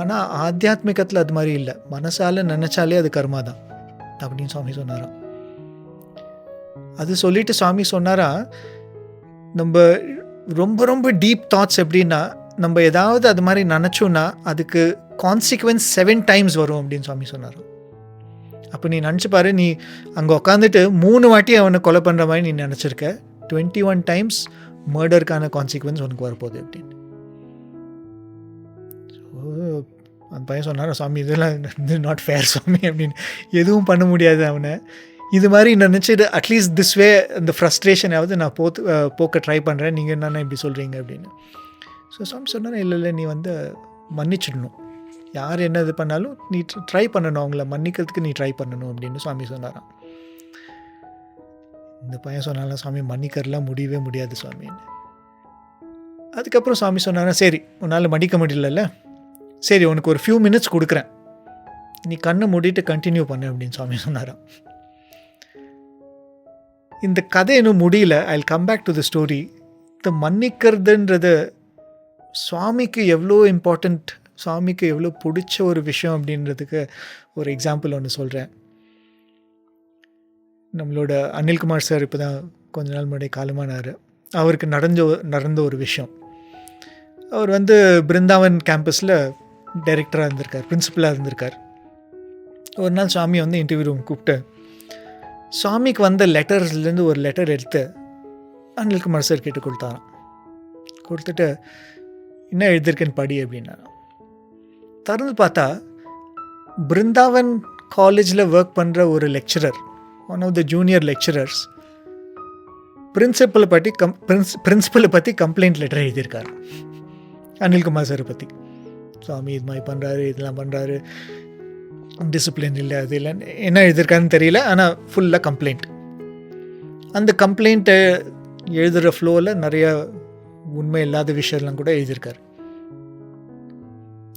ஆனால் ஆத்தியாத்மிகத்தில் அது மாதிரி இல்லை, மனசால் நினச்சாலே அது கர்மா தான் அப்படின்னு சுவாமி சொன்னாராம். அது சொல்லிட்டு சுவாமி சொன்னாரா, நம்ம ரொம்ப ரொம்ப டீப் தாட்ஸ் எப்படின்னா, நம்ம ஏதாவது அது மாதிரி நினச்சோன்னா அதுக்கு கான்சிக்வன்ஸ் 7 times வரும் அப்படின்னு சுவாமி சொன்னாராம். அப்போ நீ நினச்சி பாரு, நீ அங்கே உட்காந்துட்டு 3 வாட்டி அவனை கொலை பண்ணுற மாதிரி நீ நினச்சிருக்க, 21 times மர்டருக்கான கான்சிக்வன்ஸ் உனக்கு வரப்போகுது அப்படின்னு. அந்த பையன் சொன்னாரா, சுவாமி இதெல்லாம் நாட் ஃபேர் சுவாமி அப்படின்னு, எதுவும் பண்ண முடியாது அவனை, இது மாதிரி நினச்சிட்டு அட்லீஸ்ட் திஸ் வே அந்த ஃப்ரஸ்ட்ரேஷனாவது நான் போக்க ட்ரை பண்ணுறேன், நீங்கள் என்னென்ன இப்படி சொல்கிறீங்க அப்படின்னு. ஸோ சுவாமி சொன்னார், இல்லை நீ வந்து மன்னிச்சிடணும், யார் என்ன இது பண்ணாலும் நீ ட்ரை பண்ணணும், அவங்கள மன்னிக்கிறதுக்கு நீ ட்ரை பண்ணணும் அப்படின்னு சுவாமி சொன்னாராம். இந்த பையன் சொன்னாலும், சுவாமி மன்னிக்கிறதுலாம் முடியவே முடியாது சுவாமின்னு. அதுக்கப்புறம் சுவாமி சொன்னாரா, சரி உன்னால் மன்னிக்க முடியலல்ல, சரி உனக்கு ஒரு ஃபியூ மினிட்ஸ் கொடுக்குறேன், நீ கண்ணை மூடிட்டு கண்டினியூ பண்ணு அப்படின்னு சுவாமி சொன்னாராம். இந்த கதை இன்னும் முடியல, I will come back to the story. இந்த மன்னிக்கிறதுன்றது சுவாமிக்கு எவ்வளோ இம்பார்ட்டண்ட், சுவாமிக்கு எவ்வளோ பிடிச்ச ஒரு விஷயம் அப்படின்றதுக்கு ஒரு எக்ஸாம்பிள் ஒன்று சொல்கிறேன். நம்மளோட அனில்குமார் சார் இப்போ தான் கொஞ்ச நாள் முன்னாடி காலமானார். அவருக்கு நடந்த ஒரு விஷயம், அவர் வந்து பிருந்தாவன் கேம்பஸில் டைரக்டராக இருந்திருக்கார், பிரின்சிபலாக இருந்திருக்கார். ஒரு நாள் சுவாமி வந்து இன்டர்வியூ ரூம் கூப்பிட்டு சுவாமிக்கு வந்த லெட்டர்ஸ்லேருந்து ஒரு லெட்டர் எடுத்து அனில்குமார் சார் கிட்ட கொடுத்தாராம். கொடுத்துட்டு என்ன எழுதியிருக்கேன்னு படி அப்படின்னா, திறந்து பார்த்தா பிருந்தாவன் காலேஜில் ஒர்க் பண்ணுற ஒரு lecturer, one of the junior lecturers, பிரின்சிபலை பற்றி கம்ப்ளைண்ட் லெட்டர் எழுதியிருக்காரு அனில்குமார் சாரை பற்றி. சுவாமி இது மாதிரி பண்ணுறாரு, இதெல்லாம் பண்ணுறாரு, டிசிப்ளின் இல்லை, அது இல்லை, என்ன எழுதியிருக்காருன்னு தெரியல, ஆனால் ஃபுல்லாக கம்ப்ளைண்ட். அந்த கம்ப்ளைண்ட்டை எழுதுகிற ஃப்ளோவில் நிறைய உண்மை இல்லாத விஷயம்லாம் கூட எழுதியிருக்காரு.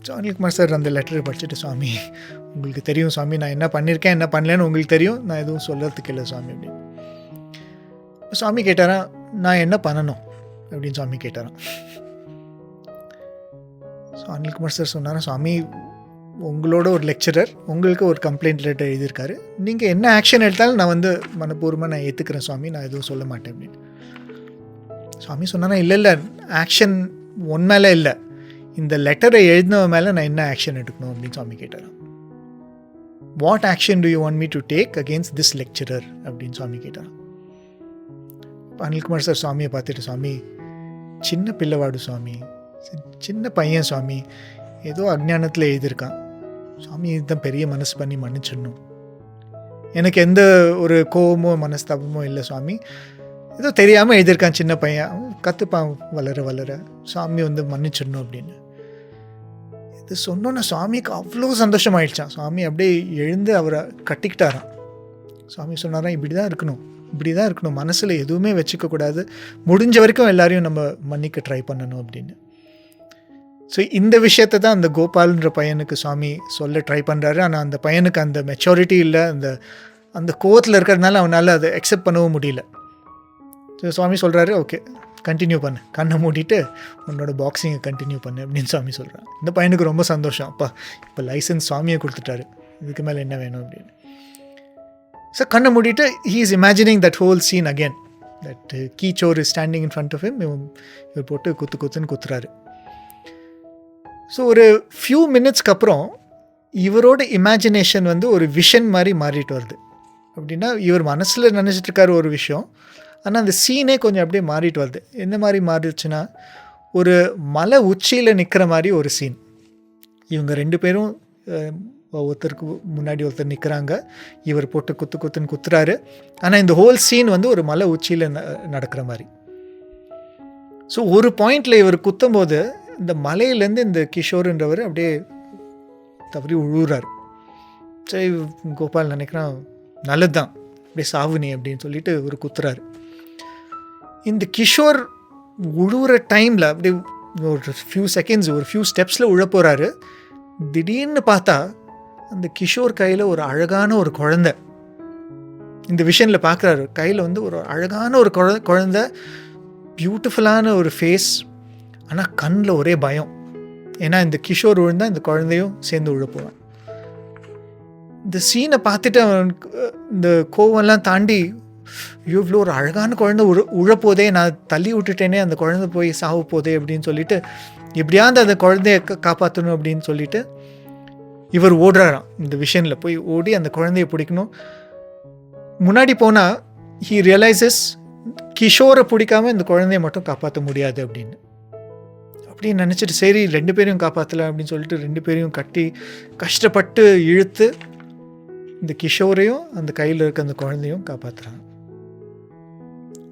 ஸோ அனில்குமார் சார் அந்த லெட்டரை படிச்சுட்டு, சுவாமி உங்களுக்கு தெரியும் சுவாமி, நான் என்ன பண்ணியிருக்கேன் என்ன பண்ணலன்னு உங்களுக்கு தெரியும், நான் எதுவும் சொல்கிறதுக்கு இல்லை சுவாமி அப்படின்னு. சுவாமி கேட்டாரான், நான் என்ன பண்ணணும் அப்படின்னு சுவாமி கேட்டாரான். ஸோ அனில்குமார் சார் சொன்னாரா, சுவாமி உங்களோட ஒரு லெக்சரர் உங்களுக்கு ஒரு கம்ப்ளைண்ட் லெட்டர் எழுதியிருக்காரு, நீங்கள் என்ன ஆக்ஷன் எடுத்தாலும் நான் வந்து மனப்பூர்வமாக நான் ஏற்றுக்கிறேன் சுவாமி, நான் எதுவும் சொல்ல மாட்டேன் அப்படின்னு. சுவாமி சொன்னானா, இல்லை ஆக்ஷன் ஒன் மேலே இல்லை, இந்த லெட்டரை எழுதினவ மேலே நான் என்ன ஆக்ஷன் எடுக்கணும் அப்படின்னு சுவாமி கேட்டார். What action to you want me to take against this lecturer அப்படின்னு சுவாமி கேட்டார். அனில்குமார் சார் சுவாமியை பார்த்துட்டு, சுவாமி சின்ன பிள்ளைவாடு சுவாமி, சின்ன பையன் சுவாமி, ஏதோ அஜ்ஞானத்தில் எழுதியிருக்கான் சுவாமி, இதுதான் பெரிய மனசு பண்ணி மன்னிச்சிடணும், எனக்கு எந்த ஒரு கோபமோ மனஸ்தாபமோ இல்லை சுவாமி, ஏதோ தெரியாமல் எழுதியிருக்கான் சின்ன பையன், கற்றுப்பான் வளர வளர, சுவாமி வந்து மன்னிச்சிடணும் அப்படின்னு. இது சொன்னோன்னா சுவாமிக்கு அவ்வளோ சந்தோஷமாயிடுச்சான். சுவாமி அப்படியே எழுந்து அவரை கட்டிக்கிட்டாராம். சுவாமி சொன்னாராம், இப்படி தான் இருக்கணும், மனசில் எதுவுமே வச்சுக்கக்கூடாது, முடிஞ்ச வரைக்கும் எல்லாரையும் நம்ம மன்னிக்க ட்ரை பண்ணணும் அப்படின்னு. ஸோ இந்த விஷயத்தை தான் அந்த கோபால்ன்ற பையனுக்கு சுவாமி சொல்ல ட்ரை பண்ணுறாரு. ஆனால் அந்த பையனுக்கு அந்த மெச்சூரிட்டி இல்லை, அந்த கோவத்தில் இருக்கிறதுனால அவனால் அதை அக்செப்ட் பண்ணவும் முடியல. ஸோ சுவாமி சொல்கிறாரு, ஓகே கண்டினியூ பண்ணு, கண்ணை மூடிட்டு உன்னோட பாக்ஸிங்கை கண்டினியூ பண்ணு அப்படின்னு சுவாமி சொல்கிறான். இந்த பையனுக்கு ரொம்ப சந்தோஷம், அப்பா இப்போ லைசன்ஸ் சுவாமியை கொடுத்துட்டாரு, இதுக்கு மேலே என்ன வேணும் அப்படின்னு. ஸோ கண்ணை மூடிட்டு he is imagining that whole scene again, that கீச்சோர் is standing in front of him, இவர் போட்டு குத்துன்னு குத்துறாரு. ஸோ ஒரு ஃபியூ மினிட்ஸ்க்கு அப்புறம் இவரோட இமேஜினேஷன் வந்து ஒரு விஷன் மாதிரி மாறிட்டு வருது. அப்படின்னா இவர் மனசில் நினச்சிட்ருக்காரு ஒரு விஷயம், ஆனால் அந்த சீனே கொஞ்சம் அப்படியே மாறிட்டு வருது. என்ன மாதிரி மாறிடுச்சுன்னா, ஒரு மலை உச்சியில் நிற்கிற மாதிரி ஒரு சீன். இவங்க ரெண்டு பேரும் ஒருத்தருக்கு முன்னாடி ஒருத்தர் நிற்கிறாங்க, இவர் போட்டு குத்துன்னு குத்துறாரு. ஆனால் இந்த ஹோல் சீன் வந்து ஒரு மலை உச்சியில் நடக்கிற மாதிரி. ஸோ ஒரு பாயிண்டில் இவர் குத்தும்போது இந்த மலையிலேருந்து இந்த கிஷோர்ன்றவர் அப்படியே தவறி உழுறாரு. சரி கோபால் நினைக்கிறான், நல்லது தான், அப்படியே சாவுனி அப்படின்னு சொல்லிட்டு ஒரு குத்துறாரு. இந்த கிஷோர் உழுவுற டைமில் அப்படியே ஒரு ஃபியூ செகண்ட்ஸ், ஒரு ஃபியூ ஸ்டெப்ஸில் உழ போகிறாரு. திடீர்னு பார்த்தா அந்த கிஷோர் கையில் ஒரு அழகான ஒரு குழந்தை, இந்த விஷனில் பார்க்குறாரு, கையில் வந்து ஒரு அழகான ஒரு குழந்தை, பியூட்டிஃபுல்லான ஒரு ஃபேஸ், ஆனால் கண்ணில் ஒரே பயம். ஏன்னா இந்த கிஷோர் விழுந்தால் இந்த குழந்தையும் சேர்ந்து உழப்போவான். இந்த சீனை பார்த்துட்டு அவனுக்கு இந்த கோவம்லாம் தாண்டி, இவ்வளோ ஒரு அழகான குழந்தை உழப்போதே, நான் தள்ளி விட்டுட்டேனே, அந்த குழந்தை போய் சாவு போதே அப்படின்னு சொல்லிட்டு, எப்படியாவது அந்த குழந்தைய காப்பாற்றணும் அப்படின்னு சொல்லிட்டு இவர் ஓடுறாராம். இந்த விஷனில் போய் ஓடி அந்த குழந்தைய பிடிக்கணும். முன்னாடி போனால் ஹீ ரியலைசஸ் கிஷோரை பிடிக்காம இந்த குழந்தைய மட்டும் காப்பாற்ற முடியாது அப்படின்னு. அப்படின்னு நினச்சிட்டு சரி ரெண்டு பேரையும் காப்பாற்றலாம் அப்படின்னு சொல்லிட்டு ரெண்டு பேரையும் கட்டி கஷ்டப்பட்டு இழுத்து இந்த கிஷோரையும் அந்த கையில் இருக்க அந்த குழந்தையும் காப்பாற்றுறாங்க.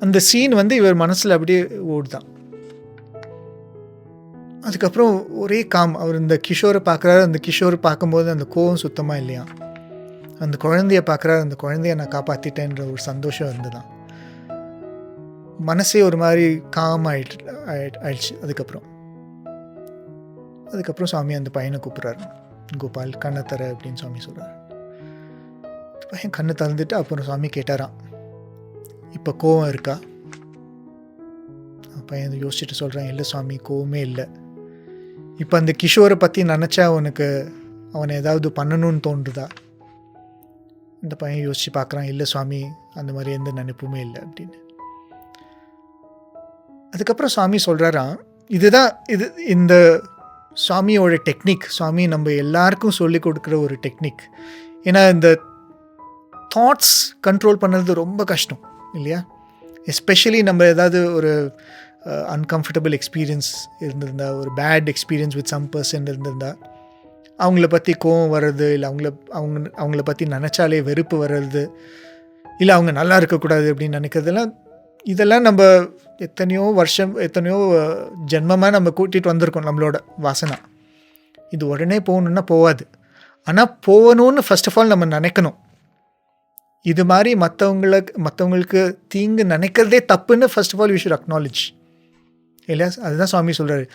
அந்த சீன் வந்து இவர் மனசில் அப்படியே ஓடுதான். அதுக்கப்புறம் ஒரே காம். அவர் இந்த கிஷோரை பார்க்குறாரு, அந்த கிஷோரை பார்க்கும்போது அந்த கோவம் சுத்தமாக இல்லையா. அந்த குழந்தைய பார்க்குறாரு, அந்த குழந்தைய நான் காப்பாற்றிட்டேன்ற ஒரு சந்தோஷம் இருந்துதான். மனசே ஒரு மாதிரி காம் ஆயிடுச்சு. அதுக்கப்புறம் சுவாமி அந்த பையனை கூப்பிட்றாரு, கோபால் கண்ணை தர அப்படின்னு சுவாமி சொல்கிறார். பையன் கண்ணை திறந்துட்டு அப்புறம் சுவாமி கேட்டாராம், இப்போ கோவம் இருக்கா? பையன் யோசிச்சுட்டு சொல்கிறான், இல்லை சுவாமி கோவமே இல்லை. இப்போ அந்த கிஷோரை பற்றி நினச்சா உனக்கு அவனை ஏதாவது பண்ணணும்னு தோன்றுதா? இந்த பையன் யோசிச்சு பார்க்குறான், இல்லை சுவாமி அந்த மாதிரி எந்த நினைப்புமே இல்லை அப்படின்னு. அதுக்கப்புறம் சுவாமி சொல்கிறாராம், இது இந்த சுவாமியோட டெக்னிக், சுவாமி நம்ம எல்லாருக்கும் சொல்லி கொடுக்குற ஒரு டெக்னிக். ஏன்னா இந்த தாட்ஸ் கண்ட்ரோல் பண்ணுறது ரொம்ப கஷ்டம் இல்லையா? எஸ்பெஷலி நம்ம ஏதாவது ஒரு அன்கம்ஃபர்டபுள் எக்ஸ்பீரியன்ஸ் இருந்திருந்தா, ஒரு bad experience with some person இருந்திருந்தா, அவங்கள பற்றி கோவம் வர்றது, இல்லை அவங்கள பற்றி நினச்சாலே வெறுப்பு வர்றது, இல்லை அவங்க நல்லா இருக்கக்கூடாது அப்படின்னு நினைக்கிறதெல்லாம், இதெல்லாம் நம்ம எத்தனையோ வருஷம் எத்தனையோ ஜென்மமாக நம்ம கூட்டிகிட்டு வந்திருக்கோம் நம்மளோட வாசனை. இது உடனே போகணுன்னா போகாது. ஆனால் போகணுன்னு ஃபர்ஸ்ட் ஆஃப் ஆல் நம்ம நினைக்கணும். இது மாதிரி மற்றவங்களுக்கு தீங்கு நினைக்கிறதே தப்புன்னு first of all we should acknowledge இல்லையா? அதுதான் சுவாமி சொல்கிறாரு,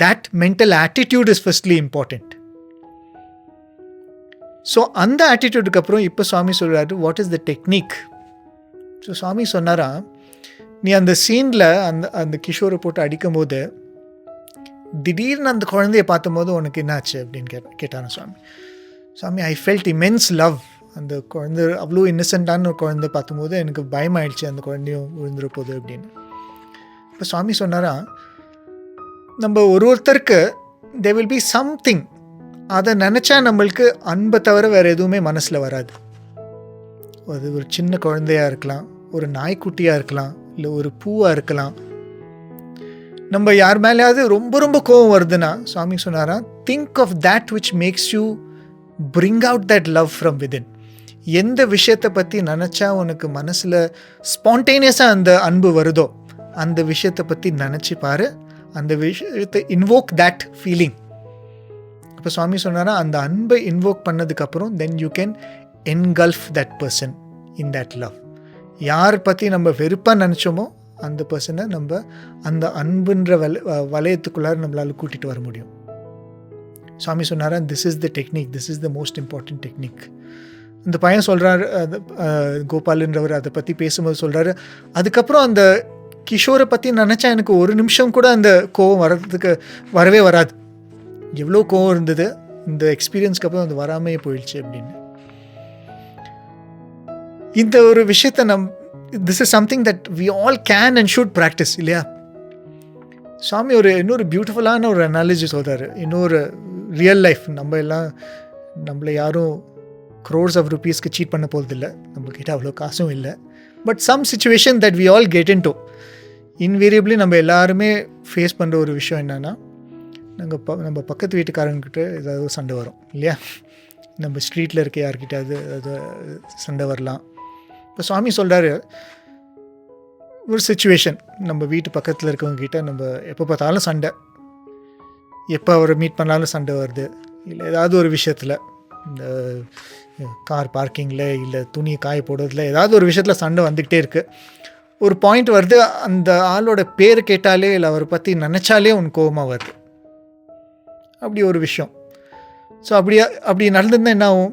that mental attitude is firstly important. So அந்த ஆட்டிடியூடுக்கு அப்புறம் இப்போ சுவாமி சொல்கிறாரு, what is the technique? So Swami சொன்னாரா, நீ அந்த சீனில் அந்த கிஷோரை போட்டு அடிக்கும் போது திடீர்னு அந்த குழந்தைய பார்த்தும் போது உனக்கு என்னாச்சு அப்படின்னு கேட்டான சுவாமி. சாமி ஐ ஃபெல்ட் இமென்ஸ் லவ். அந்த குழந்தை அவ்வளோ இன்னசென்ட்டான ஒரு குழந்தை பார்க்கும்போது எனக்கு பயமாயிடுச்சு, அந்த குழந்தையும் விழுந்துட போகுது அப்படின்னு. இப்போ சுவாமி சொன்னாரா, நம்ம ஒருத்தருக்கு there will be something, அதை நினச்சா நம்மளுக்கு அன்பை தவிர வேறு எதுவுமே மனசில் வராது. அது ஒரு சின்ன குழந்தையாக இருக்கலாம், ஒரு நாய்க்குட்டியாக இருக்கலாம், இல்லை ஒரு பூவாக இருக்கலாம். நம்ம யார் மேலேயாவது ரொம்ப ரொம்ப கோவம் வருதுன்னா சுவாமி சொன்னாரா, think of that which makes you bring out that love from within. எந்த விஷயத்தை பற்றி நினச்சா உனக்கு மனசில் ஸ்பான்டேனியஸாக அந்த அன்பு வருதோ அந்த விஷயத்தை பற்றி நினச்சி பாரு, அந்த விஷயத்தை இன்வோக் தேட் ஃபீலிங். இப்போ சுவாமி சொன்னாரா, அந்த அன்பை இன்வோக் பண்ணதுக்கப்புறம் then you can engulf that person in that love. யார் பற்றி நம்ம வெறுப்பாக நினச்சோமோ அந்த பர்சனை நம்ம அந்த அன்புன்ற வலயத்துக்குள்ளார நம்மளால் கூட்டிகிட்டு வர முடியும். சுவாமி சொன்னாரா, this is the technique, this is the most important technique. அந்த பையன் சொல்கிறார், கோபாலுன்றவர் அதை பற்றி பேசும்போது சொல்கிறாரு, அதுக்கப்புறம் அந்த கிஷோரை பற்றி நினச்சா எனக்கு ஒரு நிமிஷம் கூட அந்த கோவம் வரவே வராது. எவ்வளோ கோவம் இருந்தது, இந்த எக்ஸ்பீரியன்ஸ்க்கு அப்புறம் அது வராமையே போயிடுச்சு அப்படின்னு. இந்த ஒரு விஷயத்தை this is something that we all can and should practise இல்லையா? சுவாமி இன்னொரு பியூட்டிஃபுல்லான ஒரு அனாலஜி சொல்கிறாரு. இன்னொரு ரியல் லைஃப், நம்மளை யாரும் crores of rupeesக்கு சீட் பண்ண போகிறதில்லை, நம்மக்கிட்ட அவ்வளோ காசும் இல்லை. But some situation that we all get in to, invariably நம்ம எல்லாருமே ஃபேஸ் பண்ணுற ஒரு விஷயம் என்னென்னா, நம்ம பக்கத்து வீட்டுக்காரங்கிட்ட ஏதாவது சண்டை வரும் இல்லையா? நம்ம ஸ்ட்ரீட்டில் இருக்க யார்கிட்டையாவது அது சண்டை வரலாம். இப்போ சுவாமி சொல்கிறாரு, ஒரு சிச்சுவேஷன், நம்ம வீட்டு பக்கத்தில் இருக்கவங்ககிட்ட நம்ம எப்போ பார்த்தாலும் சண்டை, எப்போ அவரை மீட் பண்ணாலும் சண்டை வருது, இல்லை ஏதாவது ஒரு விஷயத்தில், இந்த கார் பார்க்கிங்கில் இல்லை துணி காய போடுறதுல ஏதாவது ஒரு விஷயத்தில் சண்டை வந்துக்கிட்டே இருக்குது. ஒரு பாயிண்ட் வருது, அந்த ஆளோட பேர் கேட்டாலே இல்லை அவரை பற்றி நினச்சாலே உன் கோபமாக வருது. அப்படி ஒரு விஷயம். ஸோ அப்படி நடந்துருந்தால் என்ன ஆகும்,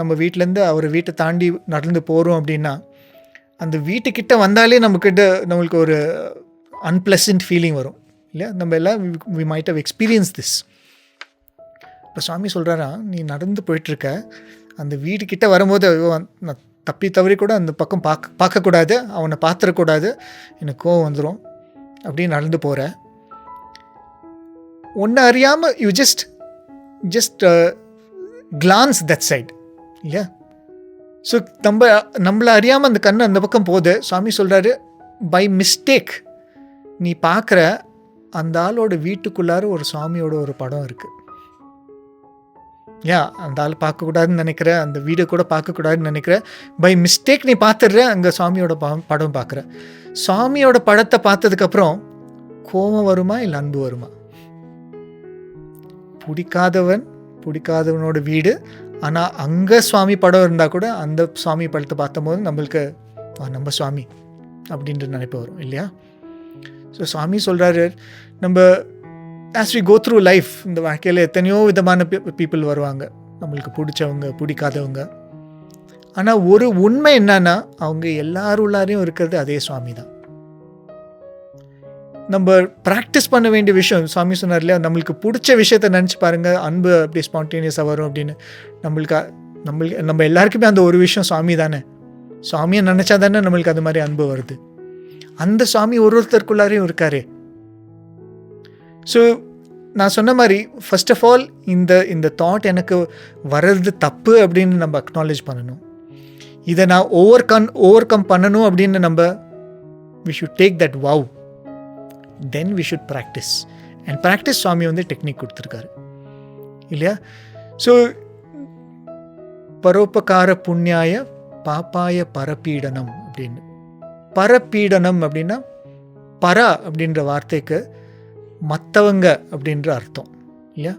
நம்ம வீட்டிலேருந்து அவர் வீட்டை தாண்டி நடந்து போகிறோம் அப்படின்னா அந்த வீட்டுக்கிட்ட வந்தாலே நம்மளுக்கு ஒரு அன்பிளசன்ட் ஃபீலிங் வரும் இல்லையா? நம்ம எல்லாம் we might have experience this. இப்போ சுவாமி சொல்கிறாரா, நீ நடந்து போயிட்டுருக்க, அந்த வீட்டுக்கிட்ட வரும்போது நான் தப்பி தவறி கூட அந்த பக்கம் பார்க்கக்கூடாது, அவனை பார்த்துடக்கூடாது, எனக்கு கோவம் வந்துடும், அப்படியே நடந்து போகிற. ஒன்று அறியாமல் you just glance that side இல்லையா? ஸோ நம்மளை அறியாமல் அந்த கண்ணு அந்த பக்கம் போகுது. சுவாமி சொல்கிறாரு, பை மிஸ்டேக் நீ பார்க்குற அந்த ஆளோட வீட்டுக்குள்ளார ஒரு சுவாமியோட ஒரு படம் இருக்குது. அந்த ஆள் பார்க்கக்கூடாதுன்னு நினைக்கிற, அந்த வீடை கூட பார்க்கக்கூடாதுன்னு நினைக்கிற, பை மிஸ்டேக் நீ பார்த்துடுற, அங்கே சுவாமியோட படம் பார்க்குற. சுவாமியோட படத்தை பார்த்ததுக்கப்புறம் கோபம் வருமா இல்லை அன்பு வருமா? பிடிக்காதவனோட வீடு, ஆனால் அங்கே சுவாமி படம் இருந்தால் கூட அந்த சுவாமி படத்தை பார்த்தபோது நம்மளுக்கு நம்ம சுவாமி அப்படின்ற நினைப்பு வரும் இல்லையா? ஸோ சுவாமி சொல்கிறாரு, நம்ம as we go through life, இந்த வாழ்க்கையில் எத்தனையோ விதமான பீப்புள் வருவாங்க, நம்மளுக்கு பிடிச்சவங்க பிடிக்காதவங்க. ஆனால் ஒரு உண்மை என்னன்னா, அவங்க எல்லாருள்ளாரையும் இருக்கிறது அதே சுவாமி தான். நம்ம ப்ராக்டிஸ் பண்ண வேண்டிய விஷயம், சுவாமி சொன்னார் இல்லையா, நம்மளுக்கு பிடிச்ச விஷயத்த நினச்சி பாருங்கள், அன்பு அப்படியே ஸ்பான்டேனியஸாக வரும் அப்படின்னு. நம்ம எல்லாருக்குமே அந்த ஒரு விஷயம் சுவாமி தானே, சுவாமியை நினச்சா தானே நம்மளுக்கு அது மாதிரி அன்பு வருது. அந்த சுவாமி ஒருத்தருக்குள்ளாரையும் இருக்காரே. ஸோ நான் சொன்ன மாதிரி ஃபர்ஸ்ட் ஆஃப் ஆல் இந்த தாட் எனக்கு வர்றது தப்பு அப்படின்னு நம்ம அக்னாலேஜ் பண்ணணும். இதை நான் ஓவர் கம் பண்ணணும் அப்படின்னு நம்ம we should take that vow, then we should practice. and practice Swami technique கொடுத்துருக்காரு இல்லையா? ஸோ பரோபகார புண்ணியாய பாப்பாய பரப்பீடனம் அப்படின்னு. பரப்பீடனம் அப்படின்னா பரா அப்படின்ற வார்த்தைக்கு மற்றவங்க அப்படின்ற அர்த்தம் இல்லையா?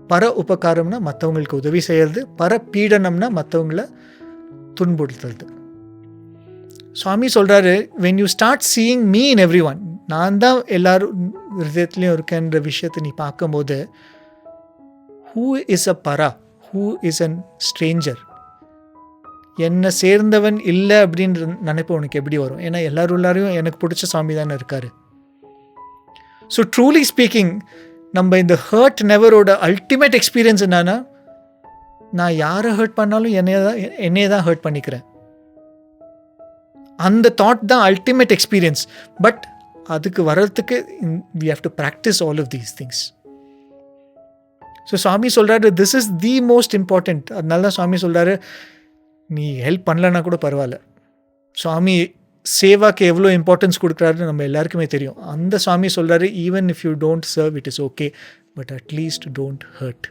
பர உபகாரம்னா மற்றவங்களுக்கு உதவி செய்கிறது, பரப்பீடனம்னா மற்றவங்கள துன்புறுத்துறது. சுவாமி சொல்கிறாரு, when you start seeing me in everyone, நான் தான் எல்லாரும் ஹிருதயத்துலேயும் இருக்கேன்ற விஷயத்தை நீ பார்க்கும்போது, who is a para, who is a stranger, என்னை சேர்ந்தவன் இல்லை அப்படின்ற நினைப்பு உனக்கு எப்படி வரும்? ஏன்னா எல்லாரும் எனக்கு பிடிச்ச சுவாமி தானே இருக்காரு. ஸோ ட்ரூலி ஸ்பீக்கிங், நம்ம இந்த ஹர்ட் நெவரோட அல்டிமேட் எக்ஸ்பீரியன்ஸ் என்னன்னா, நான் யாரை ஹர்ட் பண்ணாலும் என்னையே தான் ஹர்ட் பண்ணிக்கிறேன். அந்த தாட் தான் அல்டிமேட் எக்ஸ்பீரியன்ஸ். பட் அதுக்கு வர்றதுக்கு we have to practice all of these things. So Swami சொல்கிறாரு this is the most important. அதனால தான் சுவாமி சொல்கிறாரு நீ ஹெல்ப் பண்ணலன்னா கூட பரவாயில்ல. சுவாமி சேவாக்கு எவ்வளோ இம்பார்ட்டன்ஸ் கொடுக்குறாருன்னு நம்ம எல்லாருக்குமே தெரியும். அந்த சுவாமி சொல்கிறாரு even if you don't serve it is okay, but at least don't hurt.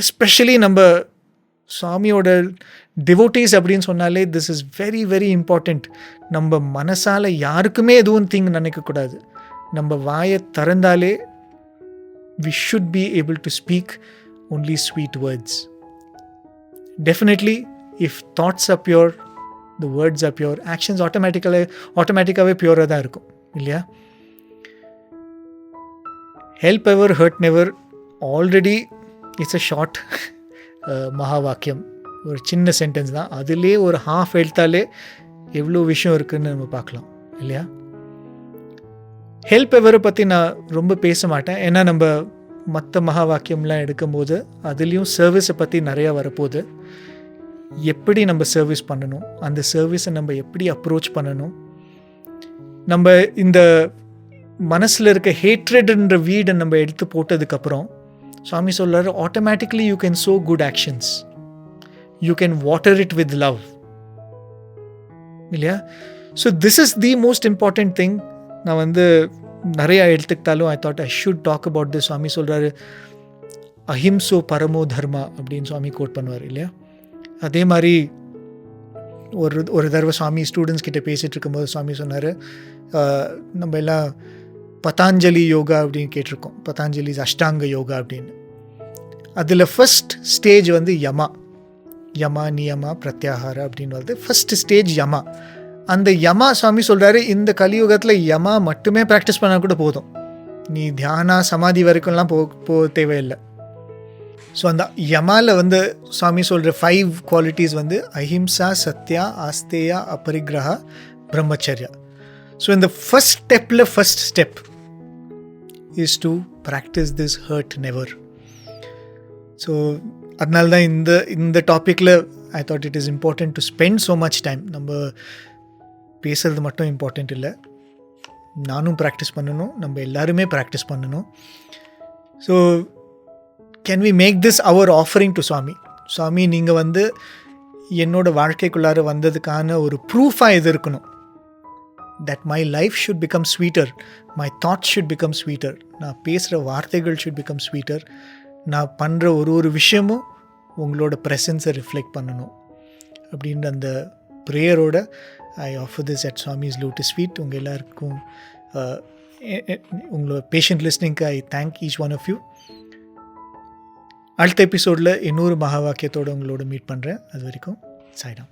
Especially நம்ம சுவாமியோட டிவோட்டீஸ் அப்படின்னு சொன்னாலே this is very very important. நம்ம மனசால் யாருக்குமே எதுவும் தீங்கு நினைக்கக்கூடாது. நம்ம வாயை திறந்தாலே we should be able to speak only sweet words. Definitely, if thoughts are pure, the words are pure, actions automatically pure தான் இருக்கும் இல்லையா? Help ever, hurt never, already it's a short மகாவாக்கியம், ஒரு சின்ன சென்டென்ஸ் தான். அதிலே ஒரு ஹாஃப் எழுத்தாலே எவ்வளோ விஷயம் இருக்குதுன்னு நம்ம பார்க்கலாம் இல்லையா? ஹெல்ப் எவரை பற்றி நான் ரொம்ப பேச மாட்டேன். ஏன்னா நம்ம மற்ற மகா வாக்கியம்லாம் எடுக்கும்போது அதுலேயும் சர்வீஸை பற்றி நிறையா வரப்போகுது. எப்படி நம்ம சர்வீஸ் பண்ணணும், அந்த சர்வீஸை நம்ம எப்படி அப்ரோச் பண்ணணும், நம்ம இந்த மனசில் இருக்க ஹேட்ரட்ன்ற வீடை நம்ம எடுத்து போட்டதுக்கப்புறம் சுவாமி சொல்கிறார் automatically you can sow good actions, you can water it with love இல்லையா? So this is the most important thing. நான் நிறையா எடுத்துக்கிட்டாலும் I thought I should talk about this. Swami சொல்கிறாரு அஹிம்சோ பரமோ தர்மா அப்படின்னு சுவாமி கோட் பண்ணுவார் இல்லையா? அதே மாதிரி ஒரு தடவை சுவாமி ஸ்டூடெண்ட்ஸ் கிட்டே பேசிகிட்டு இருக்கும்போது சுவாமி சொன்னார் நம்ம எல்லாம் பதாஞ்சலி யோகா அப்படின்னு கேட்டிருக்கோம். பதாஞ்சலிஸ் அஷ்டாங்க யோகா அப்படின்னு. அதில் ஃபஸ்ட் ஸ்டேஜ் யமா நியமா பிரத்யாகார அப்படின்னு வருது. ஃபஸ்ட் ஸ்டேஜ் யமா. அந்த யமா சுவாமி சொல்கிறாரு இந்த கலியுகத்தில் யமா மட்டுமே ப்ராக்டிஸ் பண்ணால் கூட போதும், நீ தியானா சமாதி வரைக்கும்லாம் போக தேவையில்லை. ஸோ அந்த யமாவில் சுவாமி சொல்கிற 5 குவாலிட்டிஸ் அஹிம்சா, சத்யா, ஆஸ்தேயா, அபரிக்ரஹா, பிரம்மச்சர்யா. ஸோ இந்த first step is to practise this hurt never. So அதனால தான் இந்த டாப்பிக்கில் I thought it is important to spend so much time. நம்ம பேசுகிறது மட்டும் இம்பார்ட்டண்ட் இல்லை, நானும் ப்ராக்டிஸ் பண்ணணும், நம்ம எல்லாருமே ப்ராக்டிஸ் பண்ணணும். So can we make this our offering to Swami? Swami நீங்கள் என்னோட வாழ்க்கைக்குள்ளார வந்ததுக்கான ஒரு ப்ரூஃபாக இது இருக்கணும். That my life should become sweeter, my thoughts should become sweeter, நான் பேசுகிற வார்த்தைகள் ஷுட் பிகம் ஸ்வீட்டர், நான் பண்ணுற ஒரு விஷயமும் உங்களோட ப்ரெசன்ஸை ரிஃப்ளெக்ட் பண்ணணும் அப்படின்ற அந்த ப்ரேயரோட I offer this at Swami's Lotus Feet. உங்கள் எல்லாருக்கும் உங்களோட பேஷண்ட் லிஸ்னிங்க்கு I thank each one of you. அடுத்த எபிசோடில் இன்னொரு மகா வாக்கியத்தோடு உங்களோட மீட் பண்ணுறேன். அது வரைக்கும் சாய்ராம்.